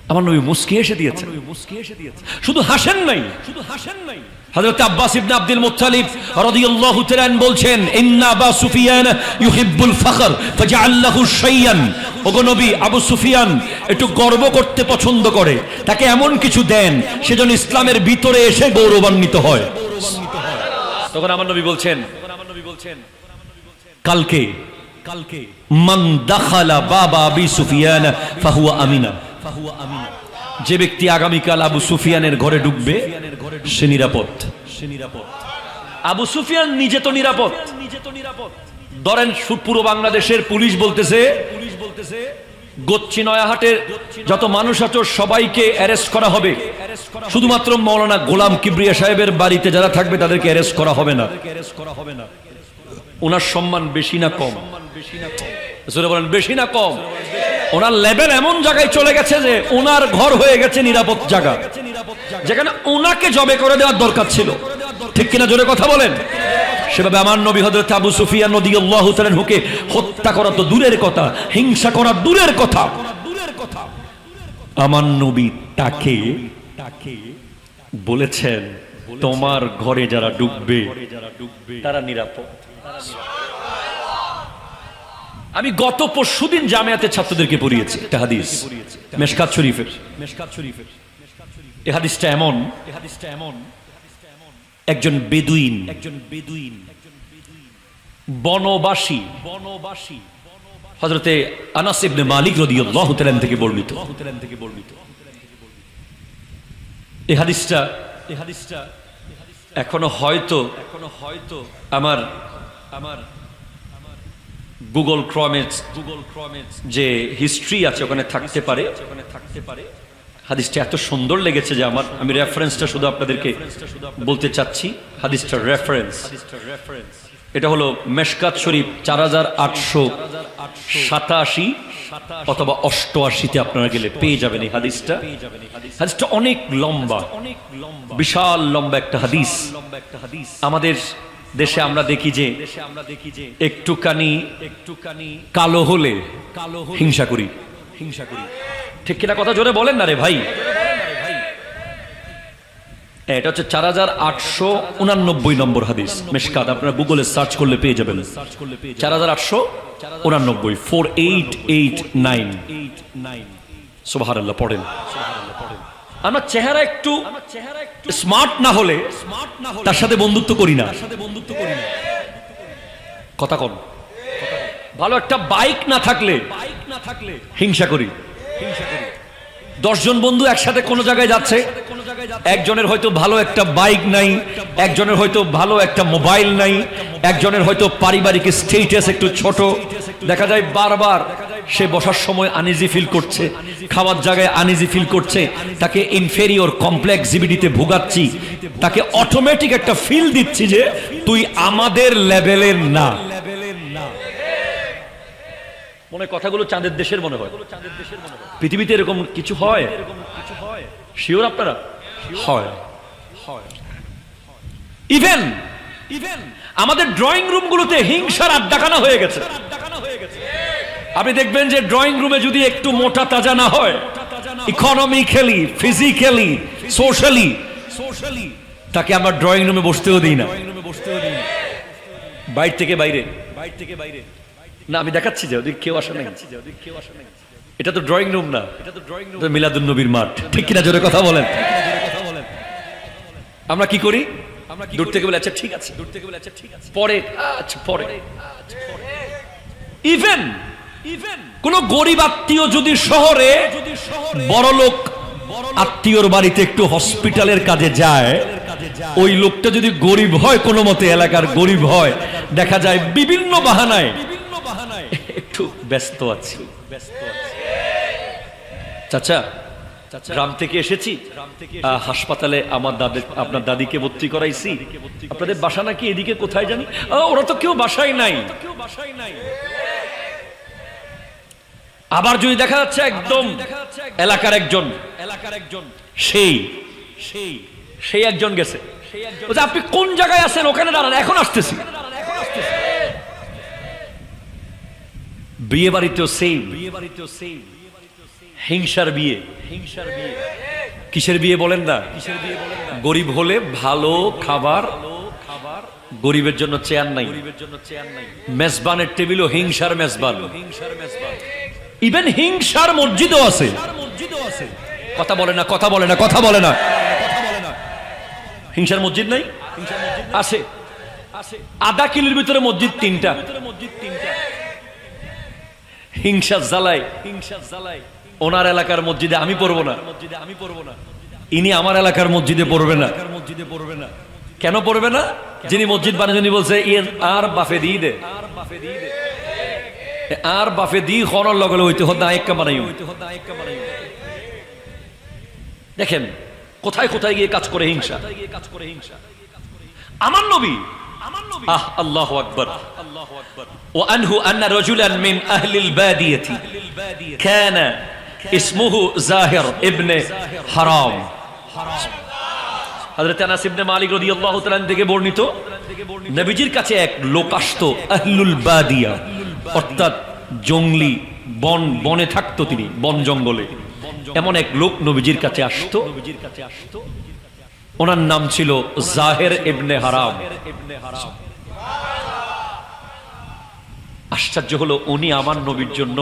আমার নবী মুস্কি হেসে দিয়েছেন। শুধু হাসেন নাই, হযরত আব্বাস ইবনে আব্দুল মুত্তালিব রাদিয়াল্লাহু তাআলা বলছেন, ইন্না আবা সুফিয়ান ইউহিব্বুল ফখর ফাজআল লাহু শাইয়ান। ওগো নবী, আবু সুফিয়ান একটু গর্ব করতে পছন্দ করে, তাকে এমন কিছু দেন সেজন্য ইসলামের ভিতরে এসে গৌরবান্বিত হয়। তখন আমার নবী বলছেন, কালকে মান দাখালা বাবা আবি সুফিয়ান ফাহুয়া আমিনা। যে ব্যক্তি আগামীকাল আবু সুফিয়ানের ঘরে ঢুকবে সে নিরাপদ। আবু সুফিয়ান নিজে তো নিরাপদ। ধরেন পুরো বাংলাদেশের পুলিশ বলতেছে গচ্ছি নয়াহাটের যত মানুষ আছে সবাইকে অ্যারেস্ট করা হবে, শুধুমাত্র মাওলানা গোলাম কিবরিয়া সাহেবের বাড়িতে যারা থাকবে তাদেরকে অ্যারেস্ট করা হবে না। ওনার সম্মান বেশি না কম? জোরে বলেন বেশি না কম? ওনার লেভেল এমন জায়গায় চলে গেছে যে ওনার ঘর হয়ে গেছে নিরাপদ জায়গা, যেখানে ওনাকে জবে করে দেওয়ার দরকার ছিল। ঠিক কিনা জোরে কথা বলেন? সেভাবে আমার নবী হযরত আবু সুফিয়ান রাদিয়াল্লাহু তাআলা আনহুকে হত্যা করা তো দূরের কথা, হিংসা করা দূরের কথা, আমার নবী তাকে বলেছেন তোমার ঘরে যারা ডুববে তারা নিরাপদ। আমি গত পরশুদিন জামিয়াতের ছাত্রদেরকে পড়িয়েছি একটা হাদিস মেশকাত শরীফের। এই হাদিসটা এমন, একজন বেদুইন বনবাসী হযরতে আনাস ইবনে মালিক রাদিয়াল্লাহু তাআলা থেকে বর্ণিত। এই হাদিসটা এখনো হয়তো আমার গুগল ক্রমে যে হিস্ট্রি আছে ওখানে থাকতে পারে। হাদিসটা এত সুন্দর লেগেছে যে আমি রেফারেন্সটা শুধু আপনাদেরকে বলতে চাচ্ছি। হাদিসটার রেফারেন্স এটা হলো মেশকাত শরীফ 4887 অথবা 88-তে আপনারা গেলে পেয়ে যাবেন এই হাদিসটা। হাদিসটা অনেক লম্বা, বিশাল লম্বা একটা হাদিস। আমাদের দেশে আমরা দেখি যে একটুখানি কালো হলে হিংসা করি। ঠিক কিনা কথা জোরে বলেন না রে ভাই? এটা হচ্ছে 4889 নম্বর হাদিস মেশকাত। আপনারা গুগলে সার্চ করলে পেয়ে যাবেন 4889, 4889। সুবহানাল্লাহ পড়েন। আমার চেহারা একটু স্মার্ট না হলে তার সাথে বন্ধুত্ব করি না। কথা কন। ভালো একটা বাইক না থাকলে হিংসা করি। 10 জন বন্ধু একসাথে কোনো জায়গায় যাচ্ছে, একজনের হয়তো ভালো একটা বাইক নাই, একজনের হয়তো ভালো একটা মোবাইল নাই, একজনের হয়তো পারিবারিক স্ট্যাটাস একটু ছোট। দেখা যায় বারবার সে বসার সময় আনইজি ফিল করছে, খাওয়ার জায়গায় আনইজি ফিল করছে, তাকে ইনফেরিয়র কমপ্লেক্সিভিটিতে ভোগাচ্ছি, তাকে অটোমেটিক একটা ফিল দিচ্ছি যে তুই আমাদের লেভেলের না। মনে কথাগুলো চাঁদের দেশের মনে হয়। পৃথিবীতে এরকম কিছু হয়? শিওর আপনারা? হয়। ইভেন আমাদের ড্রয়িং রুমগুলোতে হিংসার আড্ডাখানা হয়ে গেছে। আপনি দেখবেন যে ড্রয়িং রুমে যদি একটু মোটা তাজা না হয়, ইকোনমিক্যালি, ফিজিক্যালি, সোশ্যালি, তাকে আমরা ড্রয়িং রুমে বসতেও দিই না। বাইরে থেকে বাইরে না, আমি দেখাচ্ছি যে ওদিকে কেউ আসে নাই। এটা তো ড্রয়িং রুম না, এটা তো মিলাদুন নবীর মাঠ। ঠিক কিনা জোরে কথা বলেন? আমরা কি করি? দূর থেকে বলে আচ্ছা ঠিক আছে, পরে ইভেন কোন গরিব আত্মীয় যদি শহরে বড় লোক আত্মীয়র বাড়িতে একটু হসপিটালের কাজে যায়, ওই লোকটা যদি গরিব হয়, কোনো মতে এলাকার গরিব হয়, দেখা যায় বিভিন্ন বাহানায় একটু ব্যস্ত আছি। চাচা গ্রাম থেকে এসেছি, হাসপাতালে আপনার দাদিকে ভর্তি করাইছি, আপনাদের বাসা নাকি এদিকে কোথায় জানি? ওরা তো কেউ বাসায় নাই। আবার যদি দেখা যাচ্ছে একদম এলাকার একজন সেই একজন গেছে, আপনি কোন জায়গায় আছেন? ওখানে দাঁড়ান, এখন আসতেছি। বিয়ে বাড়িতেও সেম হিংসার বিয়ে। কিসের বিয়ে বলেন না? গরিব হলে ভালো খাবার, গরিবের জন্য চেয়ার নাই, মেজবানের টেবিলও হিংসার মেজবান। ইভেন হিংসার মসজিদও আছে। কথা বলে না, কথা বলে না, কথা বলে না। হিংসার মসজিদ নাই? আছে। আধা কিলোর ভিতরে মসজিদ 3টা। হিংসা জ্বালায় ওনার এলাকার মসজিদে আমি পড়বো না, ইনি আমার এলাকার মসজিদে পড়বে না। কেন পড়বে না? যিনি মসজিদ বানিয়ে বলছে আর বাফে দিয়ে দে, আর বাফে দি খনর লগলে হইতে হতে আয়েক্কা বানাই। দেখেন কোথায় কোথায় গিয়ে কাজ করে হিংসা। আমার নবী, আল্লাহু আকবার, وأنه أن رجلا من أهل البادية كان اسمه زاهر ابن حرام হযরত আনাস ইবনে মালিক রাদিয়াল্লাহু তাআলা থেকে বর্ণিত নবীজির কাছে এক লোক আসতো আহলুল বাদিয়া অর্থাৎ জঙ্গলি বনে থাকতো তিনি বন জঙ্গলে এমন এক লোক নবীজির কাছে আসতো ওনার নাম ছিল জাহের ইবনে হারাম আশ্চর্য হলো উনি আমার নবীর জন্য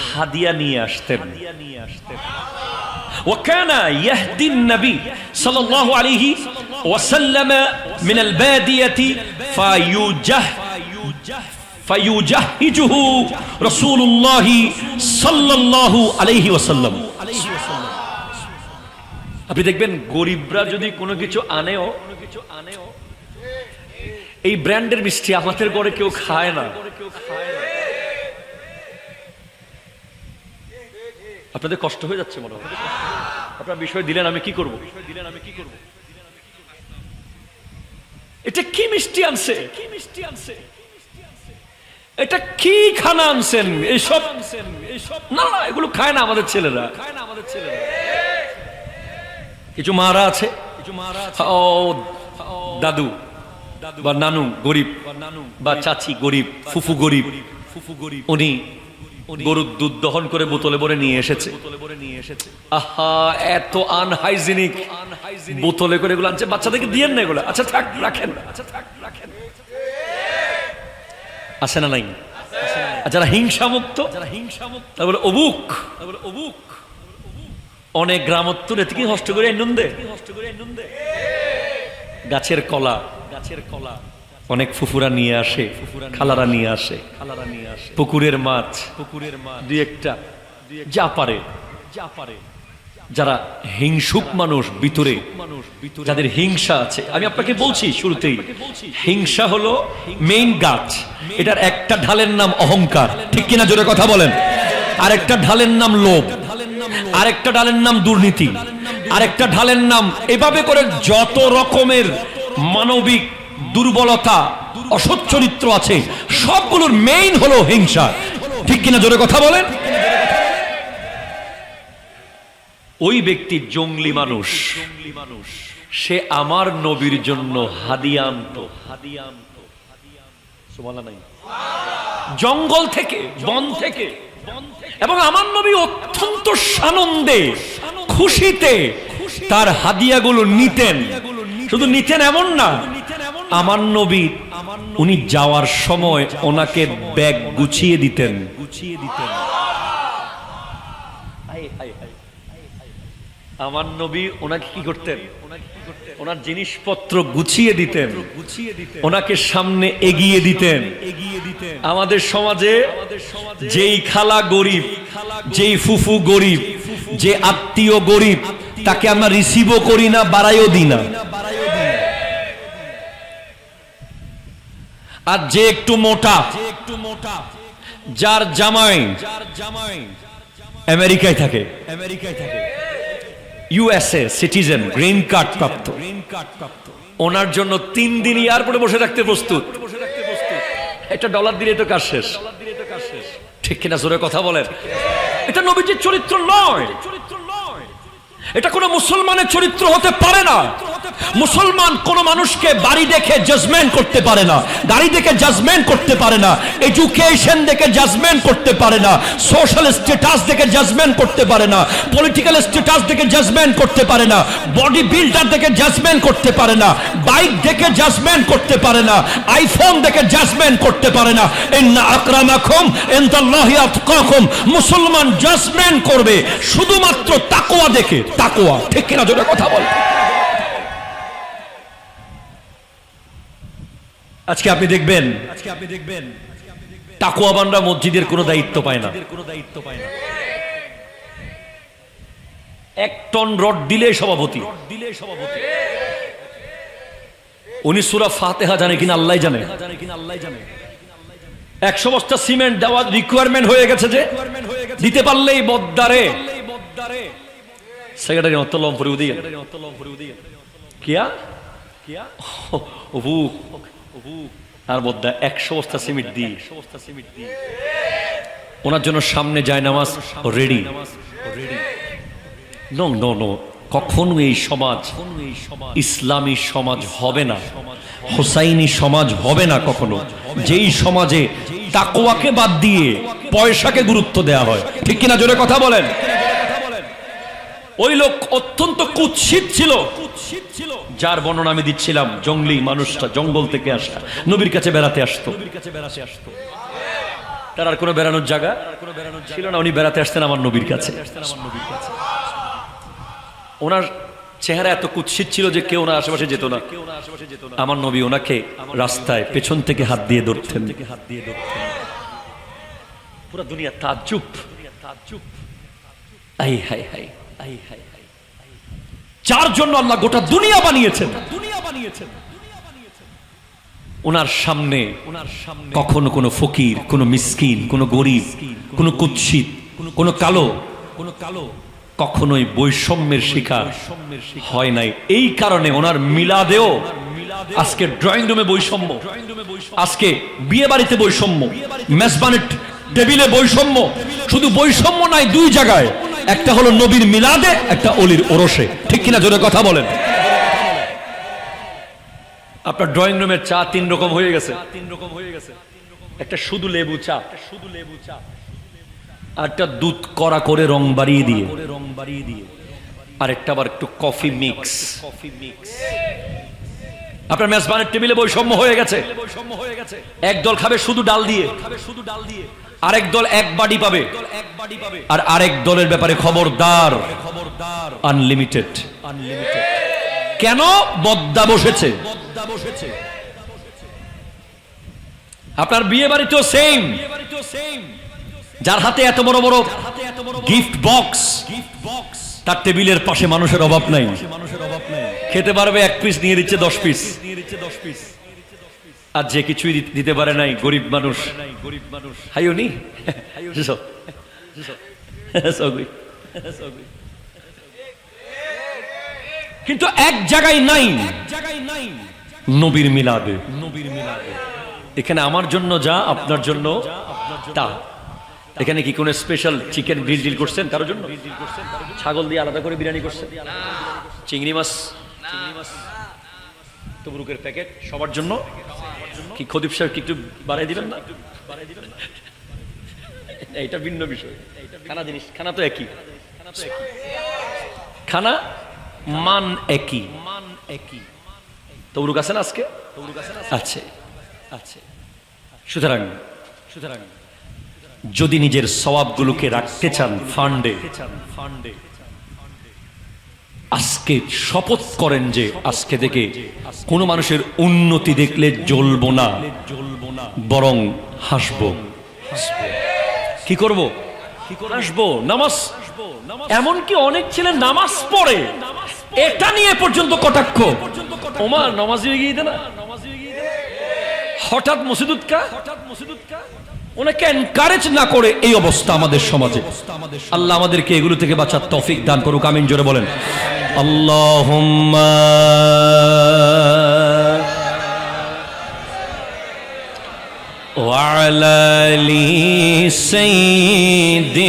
হাদিয়া নিয়ে আসতেন وكان يهدي النبي صلى الله عليه وسلم من البادية فيجهجه رسول الله صلى الله عليه وسلم আপনি দেখবেন গরিবরা যদি কোনো কিছু আনেও এই ব্র্যান্ডের মিষ্টি আমাদের ঘরে কেউ খায় না আপনাদের কষ্ট হয়ে যাচ্ছে মনে হয় আপনারা বিষয় দিলেন আমি কি করব এটা কি মিষ্টি আনছে এটা কি খানা আনছেন এইসব না এগুলো খায় না আমাদের ছেলেরা কিছু মারা আছে ও দাদু বা নানু গরিব বা চাচি গরিব ফুফু গরিব উনি গরুর দুধ দহন করে বোতলে ভরে নিয়ে এসেছে আহা এত আনহাইজিনিক বোতলে করে এগুলো আনছে বাচ্চাদেরকে দিয়েন না এগুলো আচ্ছা থাক রাখেন আছে না নাই যারা হিংসা মুক্ত তারপরে অবুক অনেক গ্রামত্তর এতে কি হষ্ট করে নন্দে গাছের কলা অনেক ফুফুরা নিয়ে আসে খালারা নিয়ে আসে পুকুরের মাছ দুই একটা যা পারে যারা হিংসুক মানুষ ভিতরে যাদের হিংসা আছে আমি আপনাকে বলছি শুরুতেই হিংসা হলো মেইন গাছ এটার একটা ঢালের নাম অহংকার ঠিক কিনা জোরে কথা বলেন আরেকটা ঢালের নাম লোভ আরেকটা ঢালের নাম দুর্নীতি আরেকটা ঢালের নাম এভাবে করে যত রকমের মানবিক দুর্বলতা অসৎ চরিত্র আছে সবগুলোর মেইন হলো হিংসা ঠিক কিনা জোরে কথা বলেন ওই ব্যক্তি জঙ্গলি মানুষ সে আমার নবীর জন্য হাদিয়া আনতো সুবহানাল্লাহ নাই জঙ্গল থেকে বন থেকে এবং আমার নবী অত্যন্ত সানন্দে খুশিতে তার হাদিয়াগুলো নিতেন শুধু নিতেন এমন না আমার নবী উনি যাওয়ার সময় ওনাকে ব্যাগ গুছিয়ে দিতেন আমার নবী ওনাকে কি করতেন ওনার জিনিসপত্র গুছিয়ে দিতেন ওনাকে সামনে এগিয়ে দিতেন আমাদের সমাজে যেই খালা গরিব যেই ফুফু গরিব যে আত্মীয় গরিব তাকে আমরা রিসিভও করি না বাড়াইও দিই না আর যে একটু মোটা যার জামাই আমেরিকায় থাকে ইউএসএ সিটিজেন গ্রিন কার্ড প্রাপ্ত ওনার জন্য 3 দিন এয়ারপোর্টে বসে থাকতে প্রস্তুত একটা ডলার দিলে তো কাজ শেষ ঠিক কিনা জোরে কথা বলেন এটা নবীজির চরিত্র নয় এটা কোনো মুসলমানের চরিত্র হতে পারে না মুসলমান কোন মানুষকে বাড়ি দেখে জাজমেন্ট করতে পারে না গাড়ি দেখে জাজমেন্ট করতে পারে না এডুকেশন দেখে জাজমেন্ট করতে পারে না সোশ্যাল স্ট্যাটাস দেখে জাজমেন্ট করতে পারে না পলিটিক্যাল স্ট্যাটাস দেখে জাজমেন্ট করতে পারে না বডি বিল্ডার দেখে জাজমেন্ট করতে পারে না বাইক দেখে জাজমেন্ট করতে পারে না আইফোন দেখে জাজমেন্ট করতে পারে না ইন্না আকরামাকুম ইনদাল্লাহি আতকাকুম মুসলমান জাজমেন্ট করবে শুধুমাত্র তাকওয়া দেখে তাকওয়া ঠিক কিনা জোরে কথা বল আজকে আপনি দেখবেন তাকওয়াবানরা মসজিদের কোনো দায়িত্ব পায় না 1 টন রড দিলে সভাপতি উনি সূরা ফাতিহা জানে কিনা আল্লাহ জানে 100 বস্তা সিমেন্ট দেওয়ার রিকোয়ারমেন্ট হয়ে গেছে যে দিতে পারলেই বদ্দারে সেক্রেটারি অত্তলম ফরিউদি কিয়া আর মধ্যে 100 বস্তা সিমেন্ট দিয়ে ওনার জন্য সামনে যায় নামাজ রেডি। নো নো নো, কখনো এই সমাজ ইসলামী সমাজ হবে না, হোসাইনি সমাজ হবে না কখনো, যেই সমাজে তাকওয়াকে বাদ দিয়ে পয়সাকে গুরুত্ব দেওয়া হয়। ঠিক কিনা জোরে কথা বলেন। ওই লোক অত্যন্ত কুৎসিত ছিল, যার বর্ণনা আমি দিচ্ছিলাম। জঙ্গলি মানুষটা, জঙ্গল থেকে আসা, নবীর কাছে বেড়াতে আসতো। তার আর কোনো বেড়ানোর জায়গা ছিল না, উনি বেড়াতে আসতেন আমার নবীর কাছে। ওনার চেহারা এত কুৎসিত ছিল যে কেউ না আশেপাশে যেত না। আমার নবী ওনাকে রাস্তায় পেছন থেকে হাত দিয়ে ধরতেন। পুরো দুনিয়া তাজ্জুব। আই হাই হাই, আই হাই হাই। যার জন্য আল্লাহ গোটা দুনিয়া বানিয়েছেন, ওনার সামনে কখনো কোনো ফকির, কোনো মিসকিন, কোনো গরিব, কোনো কুৎসিত, কোনো কালো কখনোই বৈষম্যের শিকার হয় নাই। এই কারণে ওনার মিলাদেও আজকে ড্রয়িং রুমে বৈষম্য, আজকে বিয়ে বাড়িতে বৈষম্য, মেজবানের টেবিলে বৈষম্য। শুধু বৈষম্য নাই দুই জায়গায়, একটা হলো নবীর মিলাদে, একটা অলির ওরসে। ঠিক কিনা জোরে কথা বলেন। আপনার ড্রয়িং রুমের চা 3 রকম হয়ে গেছে। একটা শুধু লেবু চা, আরটা দুধ কড়া করে রং বাড়িয়ে দিয়ে, আর একটা আবার একটু কফি মিক্স। আপনার মেজবানের টেবিলে বৈষম্য হয়ে গেছে। এক দল খাবে শুধু ডাল দিয়ে, আরেক দল এক বাটি পাবে, আর আরেক দলের ব্যাপারে খবরদার, আনলিমিটেড। কেন? বদ্দা বসেছে। আপনার বিয়ে বাড়িতেও সেম। যার হাতে এত বড় বড় গিফট বক্স, তার টেবিলের পাশে মানুষের অভাব নাই। খেতে পারবে 1 পিস, নিয়ে দিচ্ছে 10 পিস। আর যে কিছুই দিতে পারে নাই, গরিব মানুষ। হাইওনি কিন্তু এক জায়গায় নাই, নবীর মিলাদে। এখানে আমার জন্য যা, আপনার জন্য তা। এখানে কি কোনো স্পেশাল চিকেন গ্রিল করছেন কারোর জন্য? ছাগল দিয়ে আলাদা করে বিরিয়ানি করছেন? চিংড়ি মাছ, তবরুকের প্যাকেট সবার জন্য? কি খদিব সাহেব কি একটু বাড়াই দিবেন না? এটা ভিন্ন বিষয়। খানা জিনিস, খানা তো একই, খানা মান একই। তবরুক আছে না আজকে? আছে। সুতরাং যদি নিজের সওয়াবগুলোকে রাখতে চান ফান্ডে, আজকে শপথ করেন যে আজকে থেকে কোনো মানুষের উন্নতি দেখলে জ্বলবো না, বরং হাসবো। কি করব? হাসবো। নামাজ, এমনকি অনেক ছেলে নামাজ পড়ে, এটা নিয়ে পর্যন্ত কটাক্ষ। ওমার নামাজ হয়ে গিয়ে না, হঠাৎ মসজিদুত কা, ওনাকে এনকারেজ না করে এই অবস্থা আমাদের সমাজে। আল্লাহ আমাদেরকে এগুলো থেকে বাঁচার তৌফিক দান করুক। আমিন জোরে বলেন আল্লাহুম্মা। ওয়া আলা আলি সাইয়্যিদিনা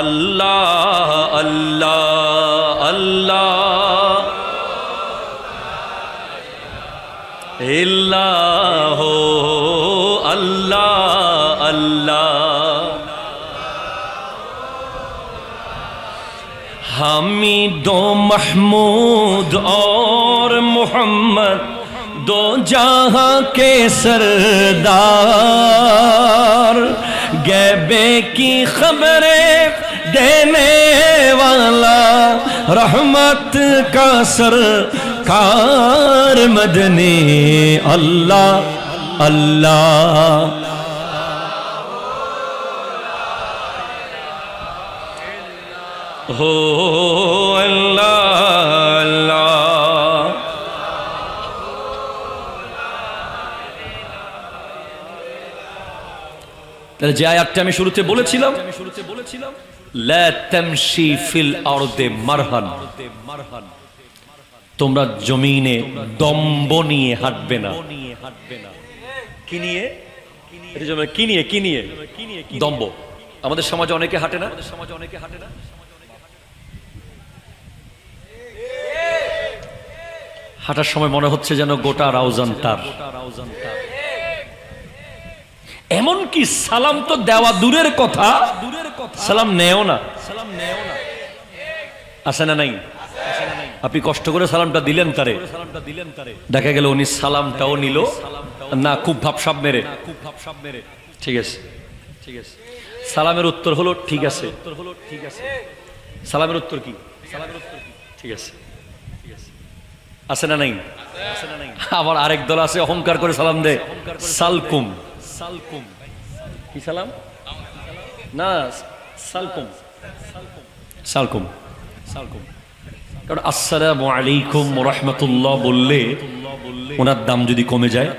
আল্লাহ আল্লাহ আল্লাহ ইল্লাহ আল্লাহ আল্লাহ। हामिद महमूद और मोहम्मद दो जहां के सरदार, गैबे की खबरें देने वाला रहमत का सरकार मदनी अल्लाह अल्लाह। हो अल्लाह अल्लाह। তাহলে যে আয়াতটা আমি শুরুতে বলেছিলাম, লা তামশি ফিল আরদে মারহান, তোমরা জমিনে দম্ভ নিয়ে হাঁটবে না। কি নিয়ে? কি নিয়ে? দম্ভ। আমাদের সমাজে অনেকে হাঁটে না। হাঁটার সময় মনে হচ্ছে যেন গোটা রাউজান তার। এমনকি সালাম তো দেওয়া দূরের কথা, সালাম নেও না। আসে না নাই? আপনি কষ্ট করে সালামটা দিলেন তারে, দেখা গেল উনি সালামটাও নিল না, খুব ভাবসাব মেরে। ঠিক আছে, সালামের উত্তর হলো ঠিক আছে। সালামের উত্তর কি? ঠিক আছে। আছে না নাই? আবার আরেক দল আছে অহংকার করে সালাম দেয়, সালকুম। কি সালাম? না, সালকুম। কারণ আসসালামু আলাইকুম ওয়া রাহমাতুল্লাহ বললে ওনার দাম যদি কমে যায়।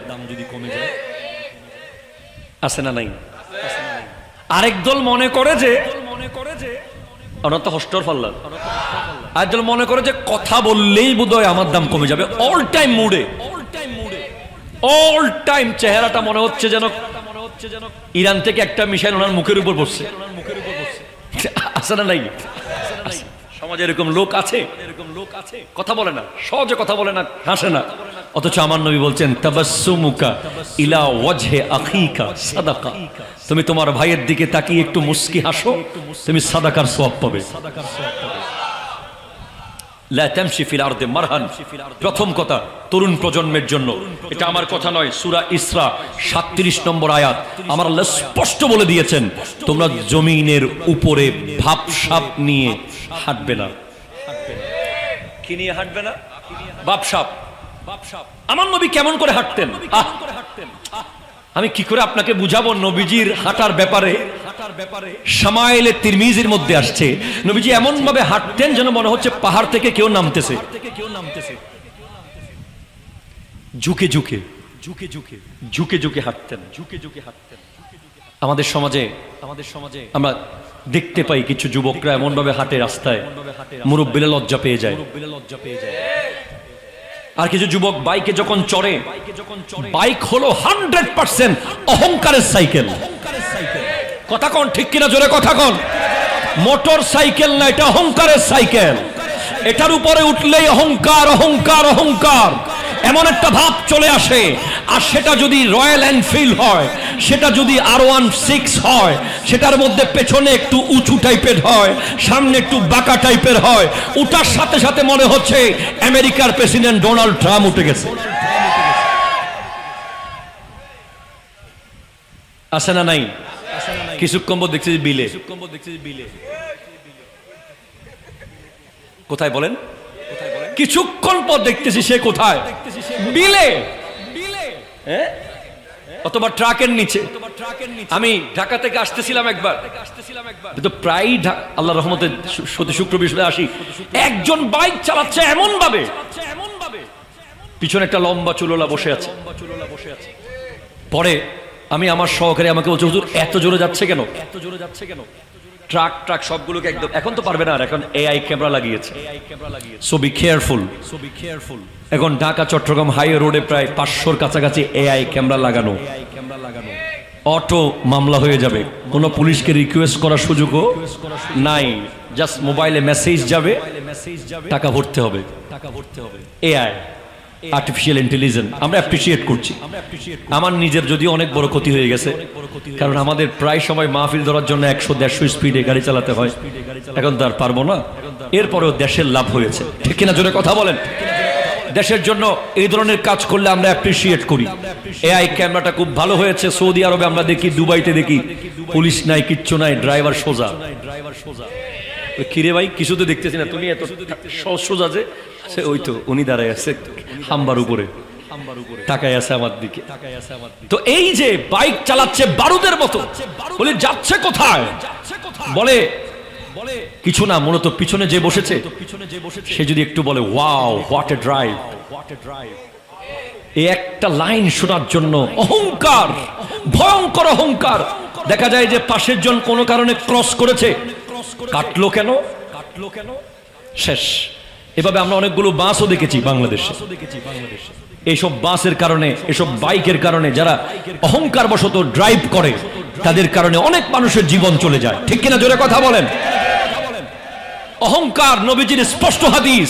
আছে না নাই? আরেক দল মনে করে যে ওনার তো হস্টর ফাল্লার। আরেক দল মনে করে যে কথা বললেই বোধহয় আমার দাম কমে যাবে। অল টাইম মুডে, অল টাইম চেহারাটা মনে হচ্ছে যেন ইরান থেকে একটা মিসাইল ওনার মুখের উপর পড়ছে। আছে না নাই? সমাজে এরকম লোক আছে, কথা বলে না, সহজে কথা বলে না, হাসে না। অথচ আমার নবী বলছেন তাবাসসুমুকা ইলা ওয়াজহি আখিকা সাদাকা। তুমি তোমার ভাইয়ের দিকে তাকিয়ে একটু মুস্কি হাসো, তুমি সাদাকার সওয়াব পাবে। লা তামশি ফিল আরদি মারহান। প্রথম কথা তরুণ প্রজন্মের জন্য, এটা আমার কথা নয়, সূরা ইসরা 37 নম্বর আয়াত। আমার আল্লাহ স্পষ্ট বলে দিয়েছেন তোমরা জমিনের উপরে ভাবসাব নিয়ে হাঁটবে না। কি নিয়ে হাঁটবে না? ভাবসাব। আমার নবী কেমন করে হাঁটতেন? আমি কি করে আপনাকে বুঝাবো নবীজির হাঁটার ব্যাপারে? শামাইলে তিরমিজির মধ্যে আসছে নবীজি এমন ভাবে হাঁটতেন যেন মনে হচ্ছে পাহাড় থেকে কেউ নামতেছে। ঝুঁকে ঝুঁকে হাঁটতেন। আমাদের সমাজে আমরা দেখতে পাই কিছু যুবকরা এমন ভাবে হাঁটে রাস্তায়, মুরব্বিরা লজ্জা পেয়ে যায়। আর কিছু যুবক বাইকে যখন চড়ে, বাইক হলো 100% অহংকারের সাইকেল। কথা কন ঠিক কিনা? জোরে কথা কন। মোটর সাইকেল না, এটা অহংকারের সাইকেল। এটার উপরে উঠলেই অহংকার, অহংকার, অহংকার এমন একটা ভাব চলে আসে। আর সেটা যদি রয়্যাল এনফিল্ড হয়, সেটা যদি R16 হয়, সেটার মধ্যে পেছনে একটু উঁচু টাইপের হয়, সামনে একটু বাঁকা টাইপের হয়, ওটার সাথে সাথে মনে হচ্ছে আমেরিকার প্রেসিডেন্ট ডোনাল্ড ট্রাম্প উঠে গেছে। আসে না নাই? কিছুক্ষণ পর দেখছি বিলে। কোথায় বলেন? কিছুক্ষণ পর দেখতেছি সে কোথায়? বিলে, অথবা ট্রাকের নিচে। আমি ঢাকা থেকে আসতেছিলাম একবার, তো প্রায় আল্লাহ রহমতে প্রতি শুক্র বৃহস্পতিবার আসি। একজন বাইক চালাচ্ছে এমন ভাবে, পিছনে একটা লম্বা চুলোলা বসে আছে। পরে আমি আমার সহকারী আমাকে বলছে হুজুর এত জোরে যাচ্ছে কেন? ট্রাক সবগুলোকে একদম, এখন তো পারবে না, আর এখন AI ক্যামেরা লাগিয়েছে। So be careful. এখন ঢাকা চট্টগ্রাম হাইওয়ে রোডে প্রায় 500-র কাছাকাছি AI ক্যামেরা লাগানো। অটো মামলা হয়ে যাবে, কোনো পুলিশকে রিকোয়েস্ট করার সুযোগও নাই। জাস্ট মোবাইলে মেসেজ যাবে, টাকা ভরতে হবে। AI, আর্টিফিশিয়াল ইন্টেলিজেন্স আমরা অ্যাপ্রিশিয়েট করছি। আমার নিজের যদিও অনেক বড় ক্ষতি হয়ে গেছে, কারণ আমাদের প্রায় সময় মাহফিল ধরার জন্য 100-150 স্পিডে গাড়ি চালাতে হয়। এখন তার পারবো না। এরপরেও দেশের লাভ হয়েছে, ঠিক কিনা? জোরে কথা বলেন। দেশের জন্য এই ধরনের কাজ করলে আমরা অ্যাপ্রিশিয়েট করি। AI ক্যামেরাটা খুব ভালো হয়েছে। সৌদি আরবে আমরা দেখি, দুবাইতে দেখি, পুলিশ নাই, কিচ্ছু নাই, ড্রাইভার সোজা। কিরে ভাই কিছু তো দেখতেছি না, তুমি এত সোজা যে? ওই তো উনি দাঁড়ায় আছে হাম্বার উপরে, তাকায় আছে আমার দিকে। তো এই যে বাইক চালাচ্ছে বারুদের মতো, বলে যাচ্ছে কোথায়? বলে কিছু না, মূলত পিছনে যে বসেছে সে যদি একটু বলে ওয়াও হোয়াট এ ড্রাইভ, এই একটা লাইন শোনার জন্য অহংকার, ভয়ঙ্কর অহংকার। দেখা যায় যে পাশের জন কোনো কারণে ক্রস করেছে, কাটলো কেন? শেষ। এভাবে আমরা অনেকগুলো বাসও দেখেছি বাংলাদেশে। এইসব বাসের কারণে, এসব বাইকের কারণে যারা অহংকার বশত ড্রাইভ করে, তাদের কারণে অনেক মানুষের জীবন চলে যায়। ঠিক কিনা জোরে কথা বলেন? অহংকার, নবীজির স্পষ্ট হাদিস,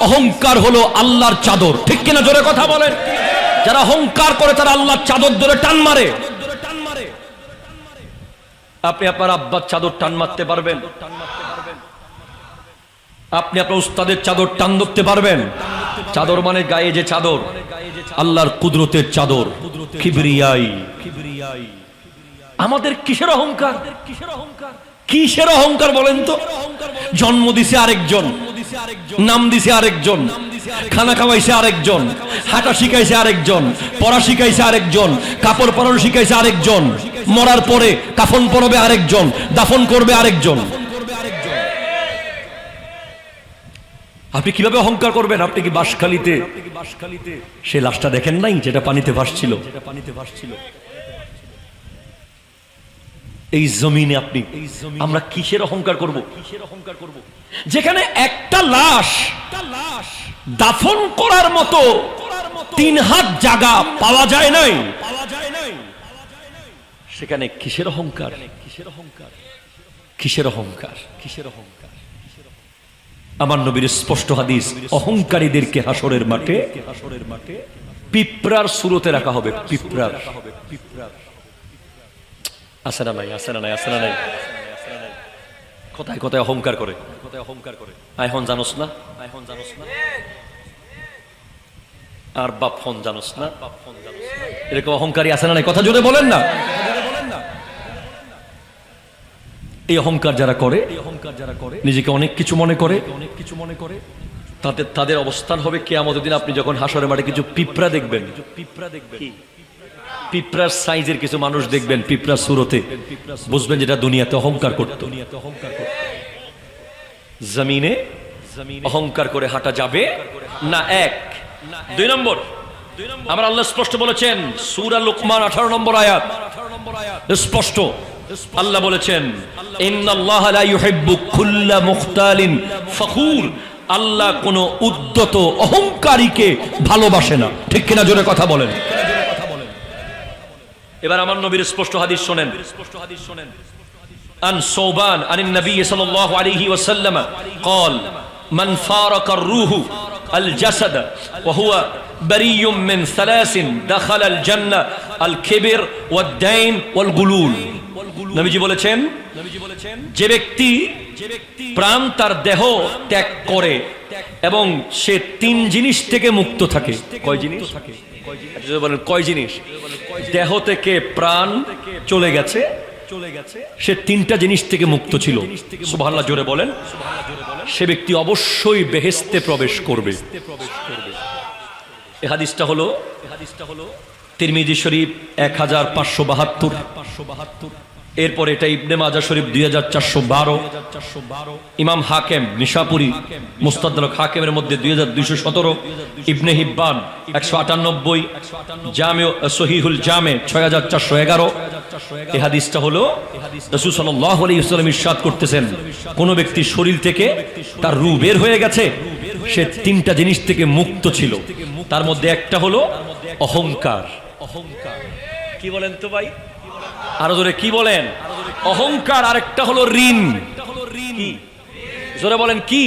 অহংকার হলো আল্লাহর চাদর। ঠিক কিনা জোরে কথা বলেন? যারা অহংকার করে তারা আল্লাহর চাদর ধরে টান মারে। আপনি আপনার আব্বার চাদর টান মারতে পারবেন? আপনি আপনার উস্তাদের চাদর টান ধরতে পারবেন? চাদর মানে গায়ে যে চাদর, আল্লাহর কুদরতের চাদর। কিবরিয়াই। আমাদের কিসের অহংকার? কিসের অহংকার বলেন তো? জন্ম দিছে আরেকজন, নাম দিছে আরেকজন, খানা খাওয়াইছে আরেকজন, হাঁটা শিখাইছে আরেকজন, পড়া শিখাইছে আরেকজন, কাপড় পরানো শিখাইছে আরেকজন, মরার পরে কাফন পরবে আরেকজন, দাফন করবে আরেকজন। আপনি কিভাবে অহংকার করবেন? আপনি কি বাঁশখালীতে সে লাশটা দেখেন নাই যেটা পানিতে ভাসছিল? এই জমিনে আপনি, আমরা কিসের অহংকার করব? যেখানে একটা লাশ দাফন করার মতো 3 হাত জায়গা পাওয়া যায় নাই, সেখানে কিসের অহংকার? কিসের অহংকার? আমার নবীর স্পষ্ট হাদিস, অহংকারীদেরকে হাসরের মাঠে পিঁপড়ার সুরতে রাখা হবে। পিঁপড়ার। আছে না নাই? আছে না নাই? আছে না নাই? কোথায় কোথায় অহংকার করে? আইহন জানোস না? আর বাপ ফোন জানোস না? এরকম অহংকারী আছে না নাই? কথা জোরে বলেন না। এই অহংকার যারা করে, নিজেকে অনেক কিছু মনে করে, তাদের অবস্থান হবে কিয়ামতের দিন। আপনি যখন হাসরের মাঠে কিছু পিঁপড়া দেখবেন, পিঁপড়ার সাইজের কিছু মানুষ দেখবেন পিঁপড়ার সুরতে, বুঝবেন যেটা দুনিয়াতে অহংকার করত। জমিনে অহংকার করে হাঁটা যাবে না। 1 2 নম্বর, আমার আল্লাহ স্পষ্ট বলেছেন সূরা লুকমান 18 নম্বর আয়াত, স্পষ্ট আল্লাহ বলেছেন, ইন্নাল্লাহা লা ইউহিব্বু কুল্লা মুখতালিন ফখুর। আল্লাহ কোন উদ্যত অহংকারীকে ভালোবাসে না। ঠিক কিনা জোরে কথা বলেন? এবার আমার নবীর স্পষ্ট হাদিস শোনেন। আন সৌবান আনিন নবী সাল্লাল্লাহু আলাইহি ওয়াসাল্লাম قال من فارق الروح الجسد وهو بريء من 3 دخل الجنة الكبر والدين والغلول। নবীজি বলেছেন, যে ব্যক্তি প্রাণ তার দেহ ত্যাগ করে এবং সে 3 জিনিস থেকে মুক্ত থাকে। কয় জিনিস? বলেন কয় জিনিস? দেহ থেকে প্রাণ চলে গেছে, সে 3টা জিনিস থেকে মুক্ত ছিল। সুবহানাল্লাহ জোরে বলেন। সে ব্যক্তি অবশ্যই বেহেশতে প্রবেশ করবে। এই হাদিসটা হলো তিরমিজি শরীফ 1572, এরপর এটা ইবনে মাজাহ শরীফ 2412, ইমাম হাকিম নিশাপুরি মুস্তাদরাক হাকিমের মধ্যে 2217, ইবনে হিব্বান 198, জামিউ সহিহুল জামে 6411। এই হাদিসটা হলো রাসূল সাল্লাল্লাহু আলাইহি ওয়াসাল্লাম ইরশাদ করতেছেন, কোন ব্যক্তি শরীর থেকে তার রূহ বের হয়ে গেছে, সে 3টা জিনিস থেকে মুক্ত ছিল। তার মধ্যে একটা হলো অহংকার। কি বলেন তো ভাই? আরো জোরে কি বলেন? অহংকার। আরেকটা হলো ঋণ। কি? জোরে বলেন কি?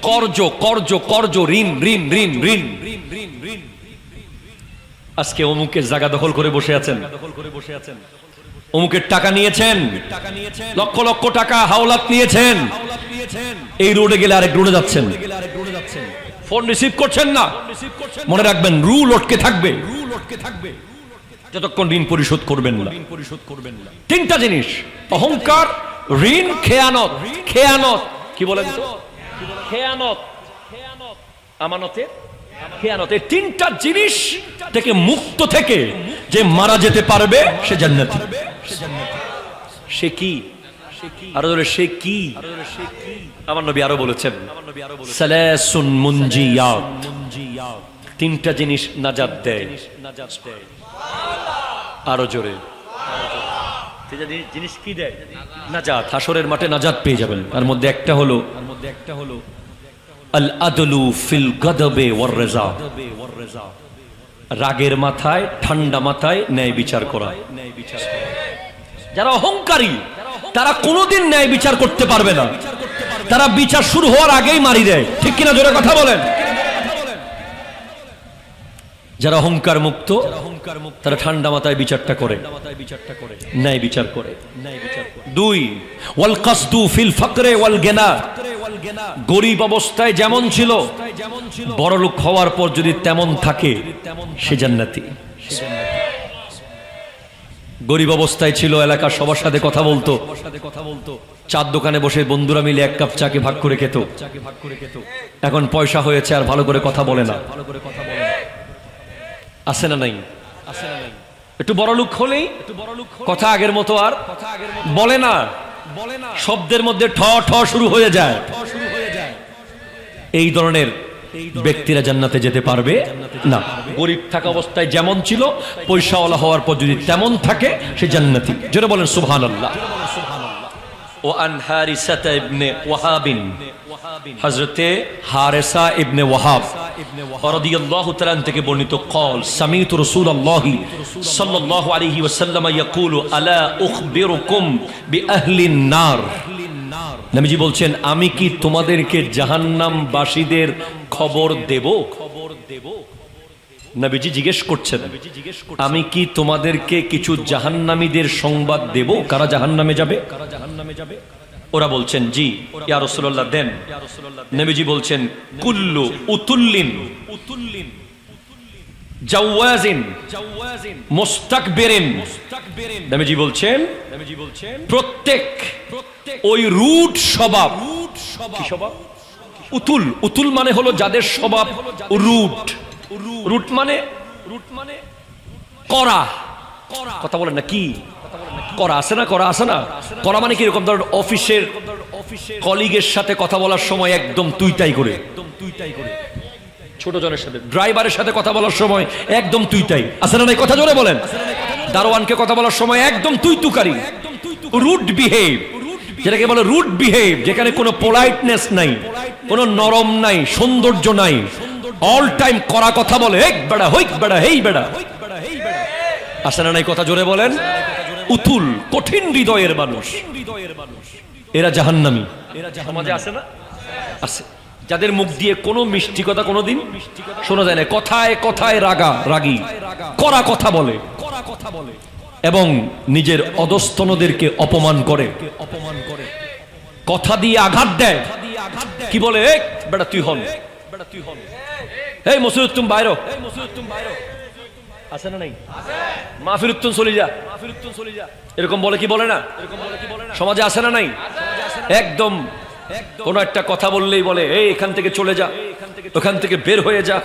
কর্জ, কর্জ, কর্জ, ঋণ, ঋণ, ঋণ, ঋণ। আজকে অমুকের জায়গা দখল করে বসে আছেন, অমুকের টাকা নিয়েছেন, লক্ষ লক্ষ টাকা হাওলাত নিয়েছেন, এই রোডে গেলে আরেক রোডে যাচ্ছেন, ফোন রিসিভ করছেন না। মনে রাখবেন, রু লটকে থাকবে যতক্ষণ ঋণ পরিশোধ করবেন না। 3টা জিনিস, অহংকার, ঋণ, খেয়ানত। খেয়ানত কি বলেন তো? খেয়ানত, আমানতে খেয়ানত। এই 3টা জিনিস থেকে মুক্ত থেকে যে মারা যেতে পারবে সে জান্নাতি। সে কি? আরো ধরে সে কি? আমার নবী আরো বলেছেন, সালাসুন মুনজিয়াত, 3টা জিনিস নাজাত দেয়। আরো জোরে, জিনিস কি দেয়? নাজাত। হাসরের মাঠে নাজাত পেয়ে যাবেন। তার মধ্যে একটা হলো আল আদলু ফিল গদবে ওয়ার রেজা, রাগের মাথায় ঠান্ডা মাথায় ন্যায় বিচার করা। যারা অহংকারী তারা কোনোদিন ন্যায় বিচার করতে পারবে না, তারা বিচার শুরু হওয়ার আগেই মারি দেয়। ঠিক কিনা জোরে কথা বলেন। যারা অহংকার মুক্ত তারা ঠান্ডা মাথায় বিচারটা করে, ন্যায় বিচার করে। দুই, ওয়াল কাসদু ফিল ফাকরে ওয়াল গিনা, গরিব অবস্থায় যেমন ছিল বড়লোক হওয়ার পর যদি তেমন থাকে সে জান্নাতি। গরিব অবস্থায় ছিল, এলাকার সবার সাথে কথা বলতো, চার দোকানে বসে বন্ধুরা মিলে এক কাপ চাকে ভাগ করে খেত। এখন পয়সা হয়েছে আর ভালো করে কথা বলে না। আছে না নাই? একটু বড় লোক হলেই কথা আগের মতো আর বলে না, শব্দের মধ্যে ঠ ঠ শুরু হয়ে যায়। এই ধরনের ব্যক্তিরা জান্নাতে যেতে পারবে না। গরিব থাকা অবস্থায় যেমন ছিল পয়সাওয়ালা হওয়ার পর যদি তেমন থাকে সে জান্নাতি। জোরে বলেন সুবহানাল্লাহ। ও আন হারিসা ইবনে ওয়াহাব, হযরতে হারিসা ইবনে ওয়াহাব রাদিয়াল্লাহু তাআলা থেকে বর্ণিত قال سمعت رسول الله صلى الله عليه وسلم يقول الا اخبركم باهل النار, নবীজি বলছেন আমি কি তোমাদেরকে জাহান্নামবাসীদের খবর দেব? নবীজি জিজ্ঞেস করছেন আমি কি তোমাদেরকে কিছু জাহান্নামীদের সংবাদ দেব, কারা জাহান্নামে যাবে? ওরা বলছেন জি ইয়া রাসূলুল্লাহ দেন। নবীজি বলছেন কুল্লু উতুল্লিন জাওয়াজিন মুস্তাকবিরিন, নবীজি বলছেন প্রত্যেক ওই রুট স্বভাব, কি স্বভাব? উতুল, উতুল মানে হলো যাদের স্বভাব রুট। রুট মানে করা, কথা বলেন না কি করা আছে না, করা আছে না। করা মানে কি এরকম ধর অফিসের কলিগের সাথে কথা বলার সময় একদম তুই তাই করে, ছোট জনের সাথে ড্রাইভারের সাথে কথা বলার সময় একদম তুই তাই, আছে না নাই? কথা জোরে বলেন। দারোয়ানকে কথা বলার সময় একদম তুই তুকারি, রুট বিহেভ, যেটাকে বলে রুট বিহেভ, যেখানে কোনো পোলাইটনেস নাই, কোনো নরম নাই, সৌন্দর্য নাই, অল টাইম করা কথা বলে, এক বেড়া হইক বেড়া হেই বেড়া, আছে না নাই? কথা জোরে বলেন। উতুল, কঠিন হৃদয়ের মানুষ, এরা জাহান্নামী। সমাজে আছে না? আছে। যাদের মুখ দিয়ে কোনো মিষ্টি কথা কোনোদিন শোনা যায় না, কথায় কথায় রাগী, করা কথা বলে এবং নিজের অধস্তনদেরকে অপমান করে, কথা দিয়ে আঘাত দেয়। কি বলে? এক বেটা তুই হন, এই মসজিদ তুমি বাইরো, আছে না নাই? মাহফিল উত্তম চলে যা, এরকম বলে কি বলে না? সমাজে আছে না নাই? একদম কোন একটা কথা বললেই বলে এই এখান থেকে চলে যা, ওখান থেকে বের হয়ে যা,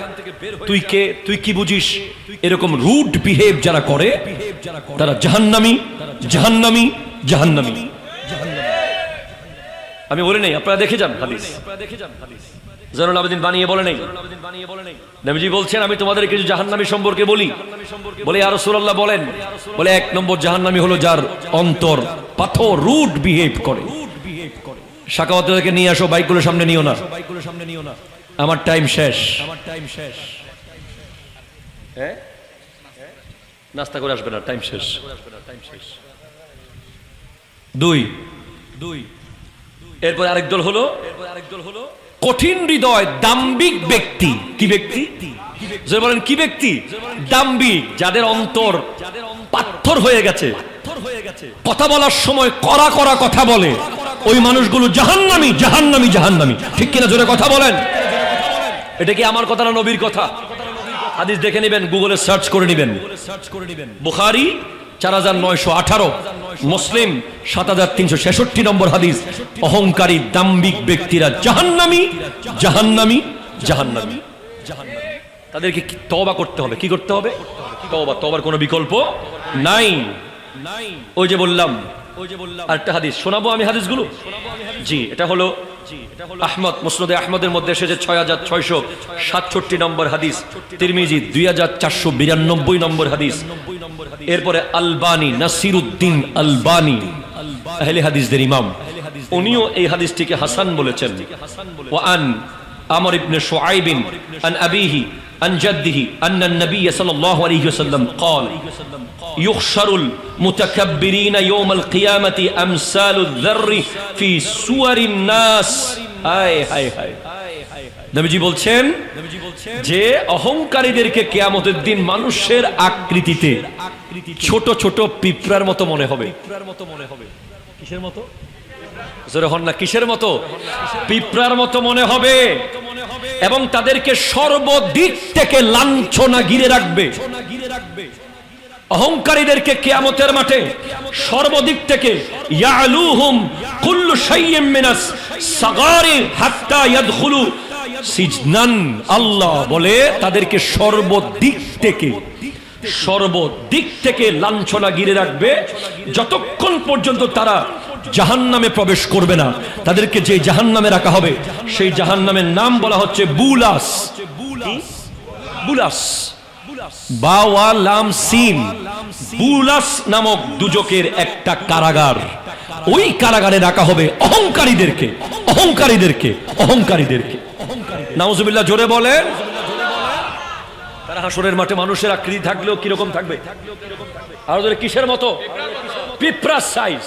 তুই কে, তুই কি বুঝিস? এরকম রুড বিহেভ যারা করে তারা জাহান্নামী, জাহান্নামী, জাহান্নামী। আমি বলি নাই, আপনারা দেখে যান হাদিস, জয়নুল আবেদিন বানিয়ে বলে নাই। নবীজি বলছেন আমি তোমাদের কিছু জাহান্নামী সম্পর্কে বলি। বলে ইয়া রাসূলুল্লাহ বলেন। বলে এক নম্বর জাহান্নামী হলো যার অন্তর পাথর, রুড বিহেভ করে। শাকাওয়াত থেকে নিয়ে আসো, বাইকগুলো সামনে নিও না, আমার টাইম শেষ। হ্যাঁ, নাস্তা করে আসবে না, টাইম শেষ। দুই, এরপর আরেক দল হলো কঠিন হৃদয় দাম্ভিক ব্যক্তি। কি ব্যক্তি? বলেন কি ব্যক্তি? দাম্ভিক, যাদের অন্তর পাথর হয়ে গেছে, কথা বলার সময় কড়া কড়া কথা বলে, ওই মানুষগুলো জাহান্নামী, জাহান্নামী, জাহান্নামী। ঠিক কিনা জোরে কথা বলেন। এটা কি আমার কথা না নবীর কথা? হাদিস দেখে নেবেন, গুগলে সার্চ করে নেবেন। বুখারী 4918, মুসলিম 7366 নম্বর হাদিস। অহংকারী দাম্ভিক ব্যক্তিরা জাহান্নামী, জাহান্নামী, জাহান্নামী। তাদেরকে তওবা করতে হবে। কি করতে হবে? তওবা। তওবার কোনো বিকল্প নাই। ওই যে বললাম আরেকটা হাদিস শোনাবো আমি, হাদিসগুলো জি, এটা হলো আহমদ, মুসনাদে আহমদের মধ্যে এসেছে 6667 নম্বর হাদিস, তিরমিজি 2492 নম্বর হাদিস। এরপরে আলবানী, নাসিরউদ্দিন আলবানী, আহলে হাদিসদের ইমাম, উনিও এই হাদিসটিকে হাসান বলেছেন। ওয়ান আমর ইবনে শুআইব আন আবিহি عن جده أن النبي صلى الله عليه وسلم قال يحشر المتكبرين يوم القيامة أمثال الذر في سور الناس هاي هاي هاي নবীজি বলছেন যে অহংকারীদেরকে কিয়ামতের দিন মানুষের আকৃতিতে ছোট ছোট পিঁপড়ার মতো মনে হবে। কিসের মতো? জোরে হন না, কিসের মতো? পিঁপড়ার মতো মনে হবে এবং তাদেরকে সর্বদিক থেকে লাঞ্ছনা ঘিরে রাখবে। অহংকারীদেরকে কিয়ামতের মাঠে সর্বদিক থেকে ইয়ালুহুম কুল্লু শাইইন মিনাস সাগারি হাত্তা ইয়াদখুলু সিজনান, আল্লাহ বলে তাদেরকে সর্বদিক থেকে লাঞ্ছনা ঘিরে রাখবে যতক্ষণ পর্যন্ত তারা জাহান্নামে প্রবেশ করবে না। তাদেরকে যে জাহান্নামে রাখা হবে সেই জাহান্নামের নাম বলা হচ্ছে বুলাস। বুলাস, বা ওয়া লাম সিন, বুলাস নামক দুজকের একটা কারাগার। ওই কারাগারে রাখা হবে অহংকারীদেরকে। নাউজুবিল্লাহ, জোরে বলেন। তারা হাসরের মাঠে মানুষের আকৃতি থাকলেও কিরকম থাকবে? আর ওদের কিসের মতো? পিঁপড়া সাইজ।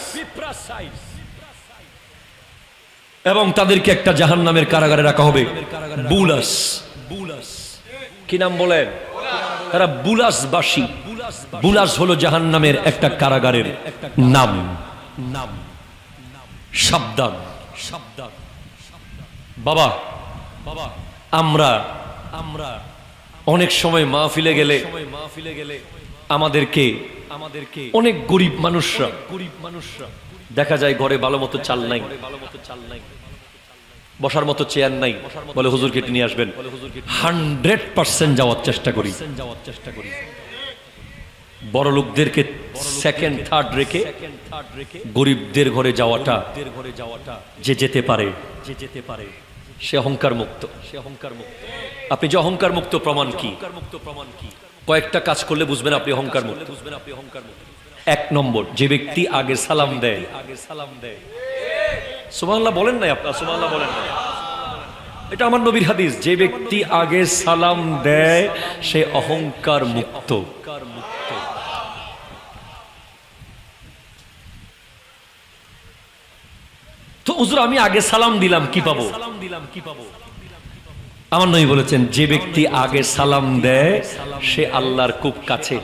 এবং তাদেরকে একটা জাহান্নামের কারাগারে রাখা হবে বুলাস। কি নাম বলেন? তারা বুলাসবাসী। বুলাস হলো জাহান্নামের একটা কারাগারের নাম। সাবধান বাবা। আমরা অনেক সময় মাহফিলে গেলে আমাদেরকে অনেক গরিব মানুষরা দেখা যায় ঘরে ভালো মতো চাল নাই, বসার মতো চেয়ার নাই, বলে হুজুর কেটে নিয়ে আসবেন। 100% যাওয়ার চেষ্টা করি। বড় লোকদেরকে সেকেন্ড থার্ড রেখে গরিবদের ঘরে যাওয়াটা, যে যেতে পারে সে অহংকার মুক্ত। আপনি যে অহংকার মুক্ত প্রমাণ কি? কয়েকটা কাজ করলে বুঝবেন আপনি অহংকার মুক্ত। 1 নম্বর, যে ব্যক্তি আগে সালাম দেয়। সুবহানাল্লাহ বলেন নাই আপনারা? সুবহানাল্লাহ বলেন না? এটা আমার নবীর হাদিস। যে ব্যক্তি আগে সালাম দেয় সে অহংকার মুক্ত। তো হুজুর আমি আগে সালাম দিলাম, কি পাবো? আমার নবী বলেছেন যে ব্যক্তি আগে সালাম দেয় সে আল্লাহর খুব কাছে।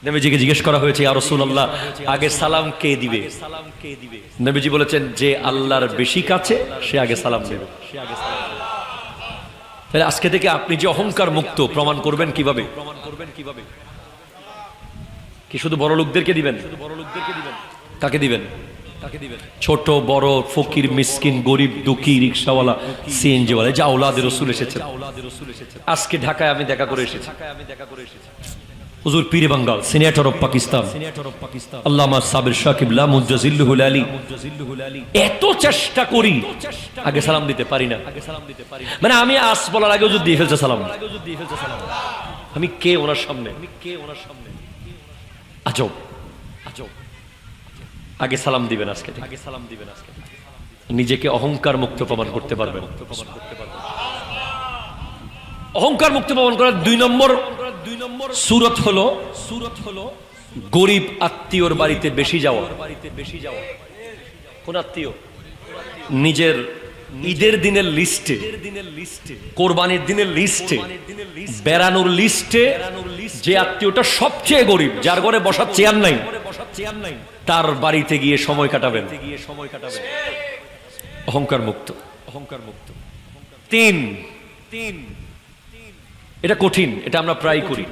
নবীজিকে জিজ্ঞেস করা হয়েছে, ইয়া রাসূলুল্লাহ আগে সালাম কে দিবে? নবীজি বলেছেন যে আল্লাহর বেশি কাছে সে আগে সালাম দেবে। তাহলে আজকে থেকে আপনি যে অহংকার মুক্ত প্রমাণ করবেন কিভাবে? কি শুধু বড় লোকদেরকে দিবেন? কাকে দিবেন? ছোট বড়, ফকির মিসকিন, গরিব দুঃখী, রিকশাওয়ালা, সিএনজি ওয়ালা, যা আওলাদে রাসূল এসেছেন। আজকে ঢাকায় আমি দেখা করে এসেছি। হুজুর পীরে বাঙ্গাল, সিনেটর অফ পাকিস্তান, আল্লামা সাবির শাকিব লা মুজাজিল্লুহুল আলী। এত চেষ্টা করি, আগে সালাম দিতে পারি না। মানে আমি আস বলার আগে হুজুর দিয়ে ফেলছে সালাম। আমি কে ওনার সামনে? আজব। আগে সালাম দিবেন আজকে। নিজেকে অহংকার মুক্ত প্রমাণ করতে পারবেন। অহংকার মুক্ত প্রমাণ করার 2 নম্বর সূরত হলো গরিব আত্মীয়র বাড়িতে বেশি যাওয়া। কোন আত্মীয়? নিজের ঈদের দিনের লিস্টে, কোরবানির দিনের লিস্টে, বেড়ানোর লিস্টে যে আত্মীয়টা সবচেয়ে গরিব, যার ঘরে বসার চেয়ার নাই, তার বাড়িতে গিয়ে সময় কাটাবেন। অহংকার মুক্ত। 3, এটা কঠিন, এটা আমরা প্রায় করি।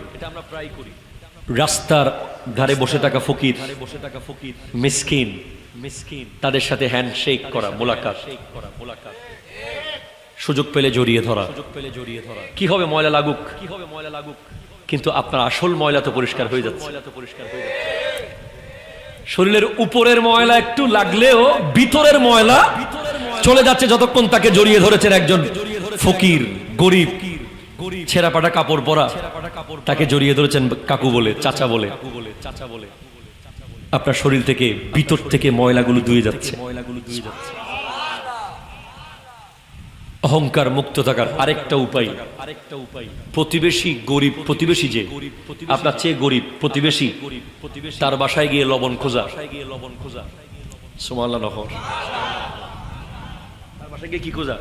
রাস্তার ধারে বসে থাকা ফকির, মিসকিন, তাদের সাথে হ্যান্ডশেক করা, মোলাকাত, সুযোগ পেলে জড়িয়ে ধরা। কি হবে? ময়লা লাগুক, কিন্তু আপনার আসল ময়লা তো পরিষ্কার হয়ে যাচ্ছে। শরীরের উপরের ময়লা একটু লাগলেও ভিতরের ময়লা চলে যাচ্ছে যতক্ষণ তাকে জড়িয়ে ধরেছেন একজন ফকির, গরিব, ছেঁড়াপাটা কাপড় পরা, তাকে জড়িয়ে ধরেছেন কাকু বলে, চাচা বলে। আপনার শরীর থেকে, ভিতর থেকে ময়লাগুলো ধুয়ে যাচ্ছে। অহংকার মুক্ত থাকার আরেকটা উপায়, প্রতিবেশী গরিব, প্রতিবেশী যে আপনার চেয়ে গরিব প্রতিবেশী, তার বাসায় গিয়ে লবণ খোঁজা। সুবহানাল্লাহ। নহর তার বাসায় গিয়ে কি খোঁজা?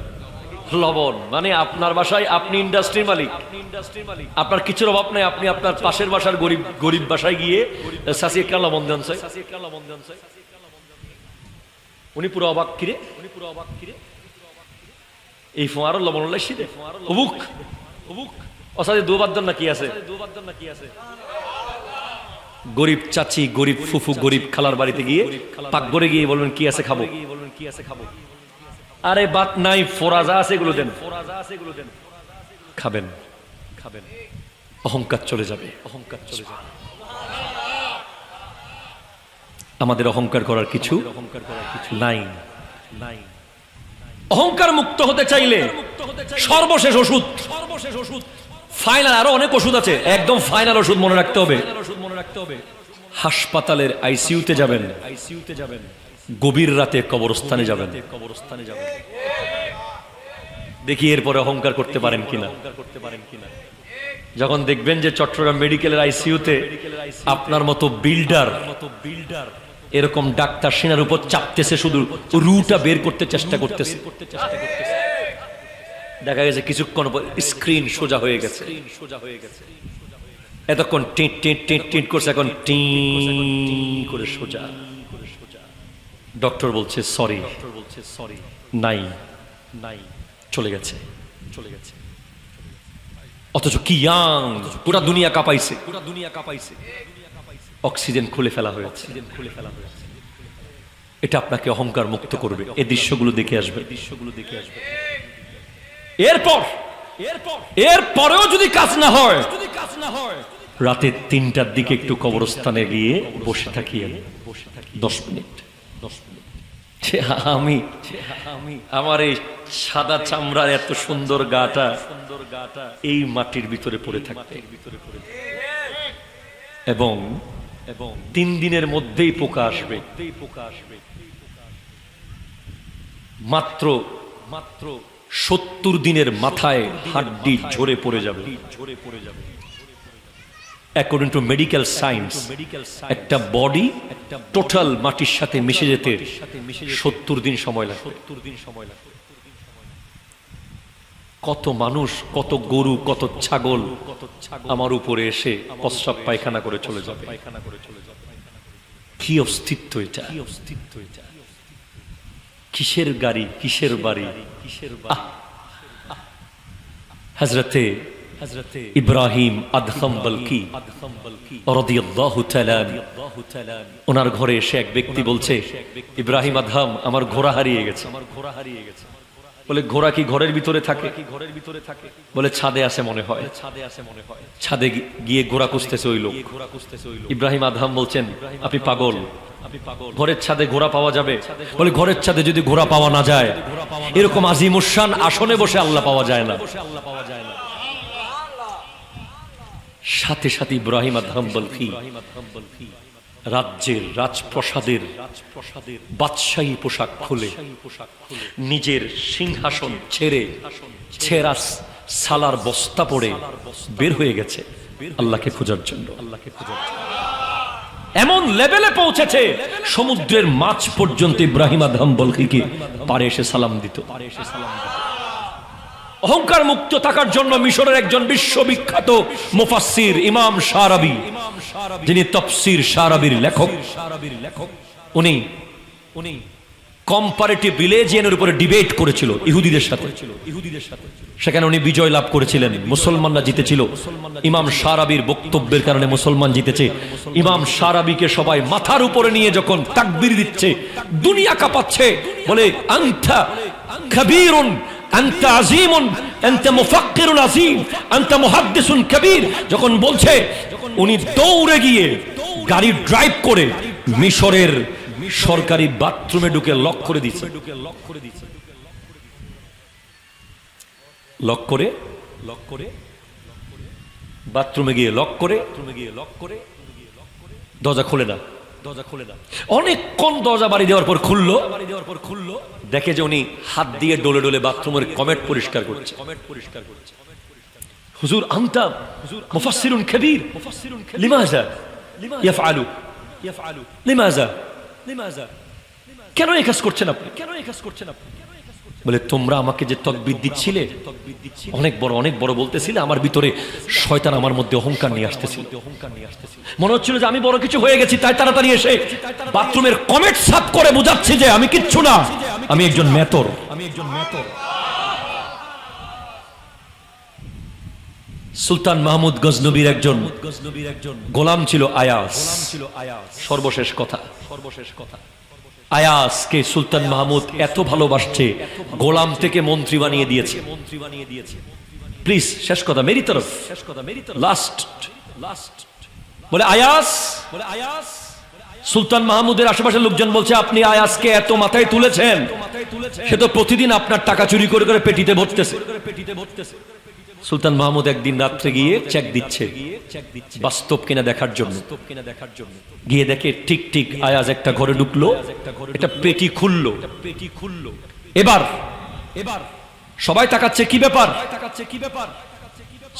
লবণ। মানে আপনার বাসায় আপনি ইন্ডাস্ট্রির মালিক, আপনার কিছুর অভাব নাই, আপনি আপনার পাশের বাসার গরিব গরিব বাসায় গিয়ে সাসি একটা লবণ দেন চাই। উনি পুরো অবাক, কিরে এই ফোয়ারও লবণ লাইছি দে অবুক অসাদে দুবার না কি আছে। গরিব চাচি, গরিব ফুফু, গরিব খালার বাড়িতে গিয়ে পাকঘরে গিয়ে বলবেন কি আছে খাবো। আরে বাত নাই, ফোরাজা আছে এগুলো দেন, খাবেন। অহংকার চলে যাবে। আমাদের অহংকার করার কিছু নাই। অহংকার মুক্ত হতে চাইলে সর্বশেষ ওষুধ, ফাইনাল, আরো অনেক ওষুধ আছে, একদম ফাইনাল ওষুধ মনে রাখতে হবে। হাসপাতালের আইসিইউতে যাবেন, গভীর রাতে কবরস্থানে যাবেন, দেখি এরপরে অহংকার করতে পারেন কিনা। যখন দেখবেন যে চট্টগ্রাম মেডিকেলের আইসিইউতে আপনার মতো বিল্ডার এরকম ডাক্তার সিনার উপর চাপতেছে, শুধু রুটা বের করতে চেষ্টা করতেছে, দেখা গেছে কিছুক্ষণ পর স্ক্রিন সোজা হয়ে গেছে। এতক্ষণ টিট টিট টিট টিট করছে, এখন টি করে সোজা। ডক্টর বলছে সরি, নাই চলে গেছে। অথচ কি ইয়াং, পুরা দুনিয়া কাঁপাইছে, অক্সিজেন খুলে ফেলা হয়েছে। এটা আপনাকে অহংকার মুক্ত করবে। এই দৃশ্যগুলো দেখে আসবে। এরপরেও যদি কাজ না হয়, রাতে 3টার দিকে একটু কবরস্থানে গিয়ে বসে থাকি 10 মিনিট। আমি আমার এই সাদা চামড়ার এত সুন্দর গাটা এই মাটির ভিতরে পড়ে থাকতে, এবং 3 দিনের মধ্যেই পোকা আসবে। মাত্র 70 দিনের মাথায় হাড্ডি ঝরে পড়ে যাবে। অ্যাকর্ডিং টু মেডিকেল সায়েন্স, একটা বডি টোটাল মাটির সাথে মিশে যেতে 70 দিন সময় লাগে। কত মানুষ, কত গরু, কত ছাগল আমার উপরে এসে প্রস্রাব পায়খানা করে চলে যাবে। কি অস্তিত্ব এটা! কিসের গাড়ি, কিসের বাড়ি! হযরতে ইব্রাহিম আদহাম বলকি রাদিয়াল্লাহু তাআলা, ওনার ঘরে এসে এক ব্যক্তি বলছে, ইব্রাহিম আদহাম, আমার ঘোড়া হারিয়ে গেছে। বলে ঘোড়া কি ঘরের ভিতরে থাকে? বলে ছাদে আছে মনে হয়। ছাদে গিয়ে ঘোড়া খুঁজতেছে ওই লোক। ইব্রাহিম আদহাম বলছেন, আপনি পাগল, ঘরের ছাদে ঘোড়া পাওয়া যাবে? বলে ঘরের ছাদে যদি ঘোড়া পাওয়া না যায়, এরকম আজিমুশান আসনে বসে আল্লাহ পাওয়া যায় না। সাথে সাথে ইব্রাহিম আদহাম বলকি রাজ্যের রাজপ্রাসাদের বাদশাহী পোশাক খুলে নিজের সিংহাসন ছেড়ে ছেঁড়া সালার বস্তা পড়ে বের হয়ে গেছে আল্লাহকে খোঁজার জন্য। এমন লেভেলে পৌঁছেছে, সমুদ্রের মাছ পর্যন্ত ইব্রাহিম আদহাম বলকিকে পারে এসে সালাম দিত। অহংকার মুক্ত থাকার জন্য মিশরের একজন বিশ্ববিখ্যাত মুফাসসির ইমাম শারাবি, যিনি তাফসীর শারাবির লেখক, উনি কম্পারেটিভ রিলিজিয়নের উপরে ডিবেট করেছিল ইহুদিদের সাথে। সেখানে উনি বিজয় লাভ করেছিলেন, মুসলমানরা জিতেছিল। ইমাম শারাবির বক্তব্যের কারণে মুসলমান জিতেছে। ইমাম শারাবিকে সবাই মাথার উপরে নিয়ে যখন তাকবীর দিচ্ছে, দুনিয়া কাঁপাচ্ছে, বলে আনতা কবীরুন, আনতা আযীমুন, আনতা মুফাক্কিরুন আযীম, আনতা মুহাদ্দিসুন কবীর যখন বলছে, উনি দৌড়ে গিয়ে গাড়ি ড্রাইভ করে মিশরের সরকারি বাথরুমে ঢুকে লক করে দিচ্ছে। লক করে বাথরুমে গিয়ে লক করে দরজা খোলে না। অনেকক্ষণ দরজা বাড়ি দেওয়ার পর খুললো, দেখে যে উনি হাত দিয়ে ডলে ডলে বাথরুমের কমেট পরিষ্কার করছে। হুজুর আনতা মুফাসসিরুন কবীর, লিমাযা ইয়াফআলু লিমাযা, কেন এই কাজ করছেন আপনি? বলে তোমরা আমাকে যে তাকবীর দিচ্ছিলে, অনেক বড় বলতেছিলে, আমার ভিতরে শয়তান আমার মধ্যে অহংকার নিয়ে আসতেছিল। মনে হচ্ছিল যে আমি বড় কিছু হয়ে গেছি, তাই তাড়াতাড়ি এসে বাথরুমের কমেট সাফ করে বোঝাচ্ছি যে আমি কিচ্ছু না, আমি একজন মেতর। সুলতান মাহমুদ গজনবীর একজন গোলাম ছিল আয়াস। সর্বশেষ কথা, আয়াসকে সুলতান মাহমুদ এত ভালোবাসছে, গোলাম থেকে মন্ত্রী বানিয়ে দিয়েছে। প্লিজ শেষ কথা, মেরি তরফ লাস্ট। বলে আয়াস, সুলতান মাহমুদের আশেপাশের লোকজন বলছে আপনি আয়াসকে এত মাথায় তুলেছেন, সে তো প্রতিদিন আপনার টাকা চুরি করে করে পেটিতে ভরতেছে। সুলতান মাহমুদ একদিন রাত্রে গিয়ে চেক দিচ্ছে বাস্তব কিনা দেখার জন্য। গিয়ে দেখে ঠিক ঠিক আয়াজ একটা ঘরে ঢুকলো, একটা পেটি খুললো। এবার সবাই তাকাচ্ছে, কি ব্যাপার?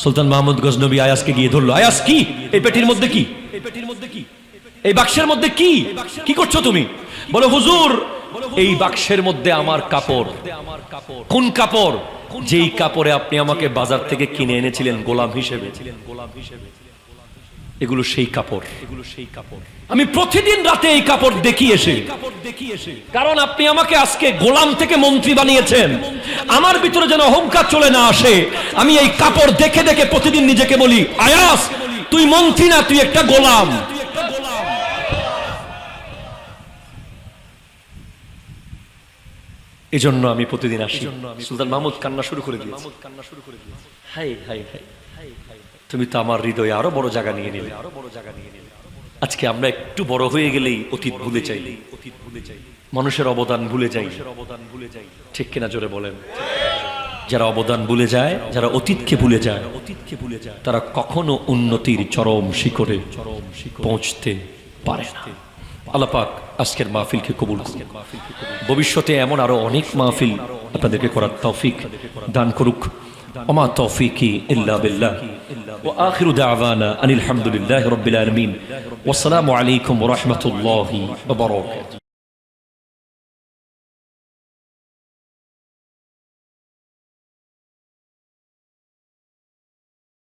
সুলতান মাহমুদ গজনবী আয়াজকে গিয়ে ধরলো। আয়াজ কি এই পেটির মধ্যে? কি এই বাক্সের মধ্যে? কি করছো তুমি? বলে হুজুর এই বাক্সের মধ্যে আমার কাপড়। কোন কাপড়? যেই কাপড়ে আপনি আমাকে বাজার থেকে কিনে এনেছিলেন গোলাম হিসেবে, এগুলো সেই কাপড়। আমি প্রতিদিন রাতে এই কাপড় দেখি এসে, কারণ আপনি আমাকে আজকে গোলাম থেকে মন্ত্রী বানিয়েছেন। আমার ভিতরে যেন অহংকার চলে না আসে, আমি এই কাপড় দেখে দেখে প্রতিদিন নিজেকে বলি আয়াস তুই মন্ত্রী না, তুই একটা গোলাম। এই জন্য আমি প্রতিদিন আসি। সুলতান মাহমুদ কান্না শুরু করে দিয়েছে। হাই হাই হাই, তুমি তো আমার হৃদয়ে আরো বড় জায়গা নিয়ে নিলে। আজকে আমরা একটু বড় হয়ে গেলেই অতীত ভুলে চাই, মানুষের অবদান ভুলে যাই। ঠিক কিনা জোরে বলেন? যারা অবদান ভুলে যায়, যারা অতীতকে ভুলে যায়, তারা কখনো উন্নতির চরম শিখরে পৌঁছতে পারে না। আল্লাহ পাক আজকের মাহফিলকে কবুল করুন। ভবিষ্যতে এমন আরো অনেক মাহফিল আপনাদেরকে করার তৌফিক দান করুক। ওমা তৌফিকি ইল্লা বিল্লাহ ওয়া আখিরু দাওয়ানা আনিল হামদুলিল্লাহি রাব্বিল আলামিন ওয়া আসসালামু আলাইকুম ওয়া রাহমাতুল্লাহি ওয়া বারাকাতুহু।